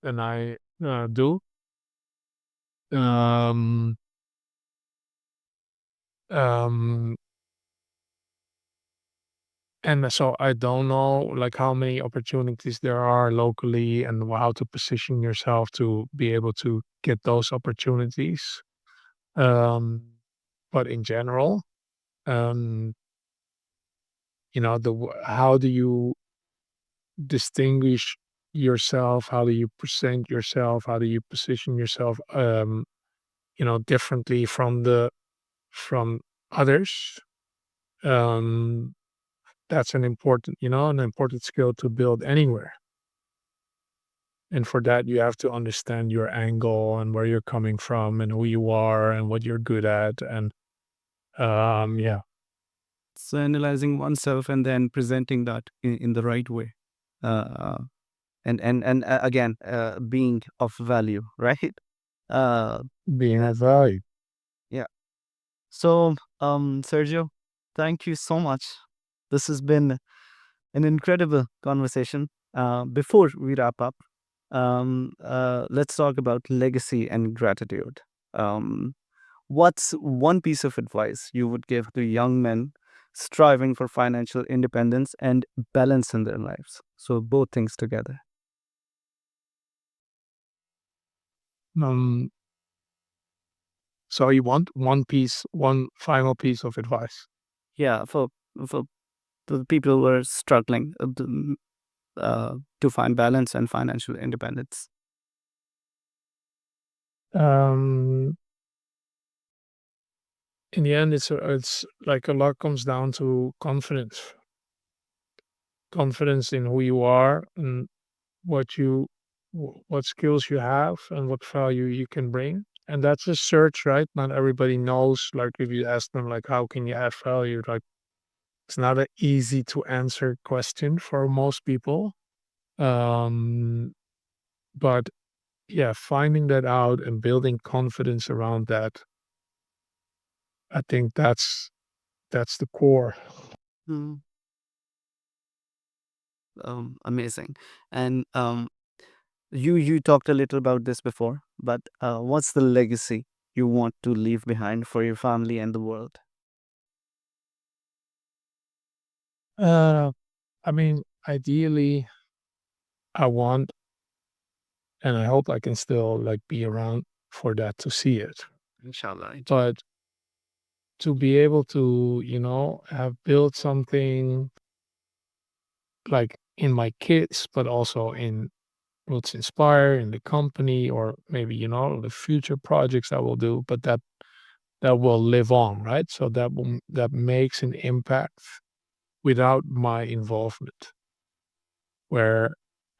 than I do. Um, um, and so I don't know like how many opportunities there are locally and how to position yourself to be able to get those opportunities. Um, but in general, um, how do you distinguish yourself? How do you present yourself? How do you position yourself? Differently from others. Um, that's an important skill to build anywhere. And for that, you have to understand your angle and where you're coming from and who you are and what you're good at. And yeah, So analyzing oneself and then presenting that in the right way. Uh, and again, being of value, right? Uh, being of value. yeah. So, Sergio, thank you so much. This has been an incredible conversation. Before we wrap up, let's talk about legacy and gratitude. Um, what's one piece of advice you would give to young men striving for financial independence and balance in their lives? So, both things together. Um, so you want one final piece of advice. Yeah, for the people who are struggling to find balance and financial independence. Um, in the end, it's like a lot comes down to confidence in who you are and what skills you have and what value you can bring. And that's a search, right? Not everybody knows. Like if you ask them, like, how can you add value? Like it's not an easy to answer question for most people. Um, but yeah, finding that out and building confidence around that, I think that's the core. Hmm, amazing. And you talked a little about this before, but what's the legacy you want to leave behind for your family and the world? Uh, I mean, ideally, I want and I hope I can still like be around for that to see it. Inshallah. But to be able to, have built something like in my kids, but also in what's inspire in the company or maybe, the future projects I will do, but that will live on, right? So that makes an impact without my involvement. Where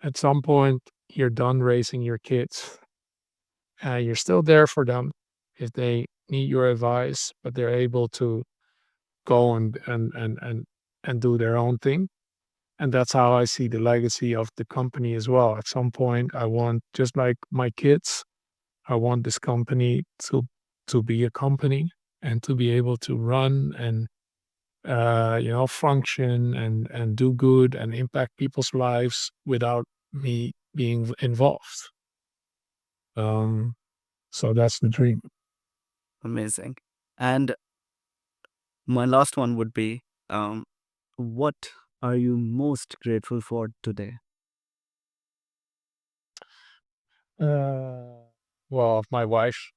at some point you're done raising your kids, you're still there for them if they need your advice, but they're able to go and do their own thing. And that's how I see the legacy of the company as well. At some point, I want, just like my kids, I want this company to be a company and to be able to run and function and do good and impact people's lives without me being involved. Um, so that's the dream. Amazing. And my last one would be, um, what are you most grateful for today? Uh, well, of my wife.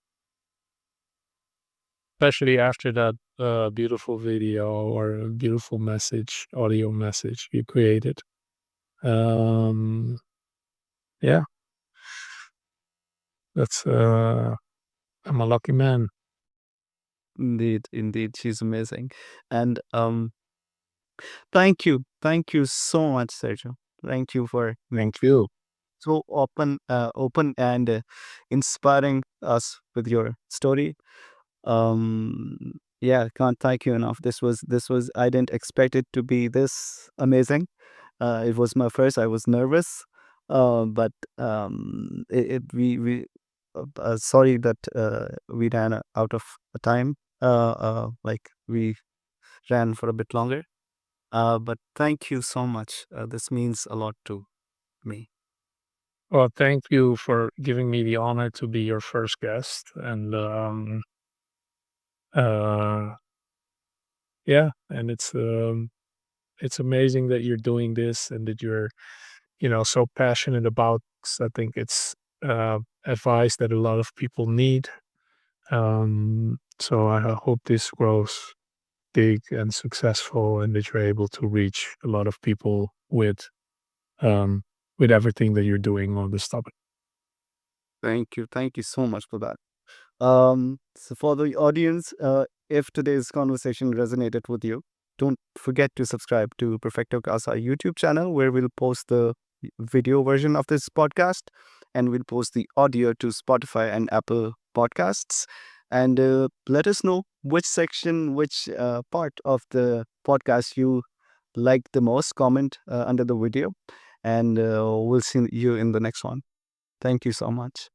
especially after that beautiful video or beautiful message, audio message you created. Um, yeah, that's I'm a lucky man. Indeed, indeed, she's amazing. And thank you so much, Sergio. Thank you for Thank you. so open and inspiring us with your story. Yeah, can't thank you enough. This was I didn't expect it to be this amazing. It was my first. I was nervous, but we sorry that we ran out of time. Like we ran for a bit longer. But thank you so much. This means a lot to me. Well, thank you for giving me the honor to be your first guest. And uh, yeah, and it's amazing that you're doing this and that you're, so passionate about this. I think it's advice that a lot of people need. So I hope this grows big and successful, and that you're able to reach a lot of people um, with everything that you're doing on this topic. Thank you so much for that. So for the audience, if today's conversation resonated with you, don't forget to subscribe to Perfecto Casa YouTube channel, where we'll post the video version of this podcast, and we'll post the audio to Spotify and Apple Podcasts. And let us know which section, which part of the podcast you like the most. Comment under the video, and we'll see you in the next one. Thank you so much.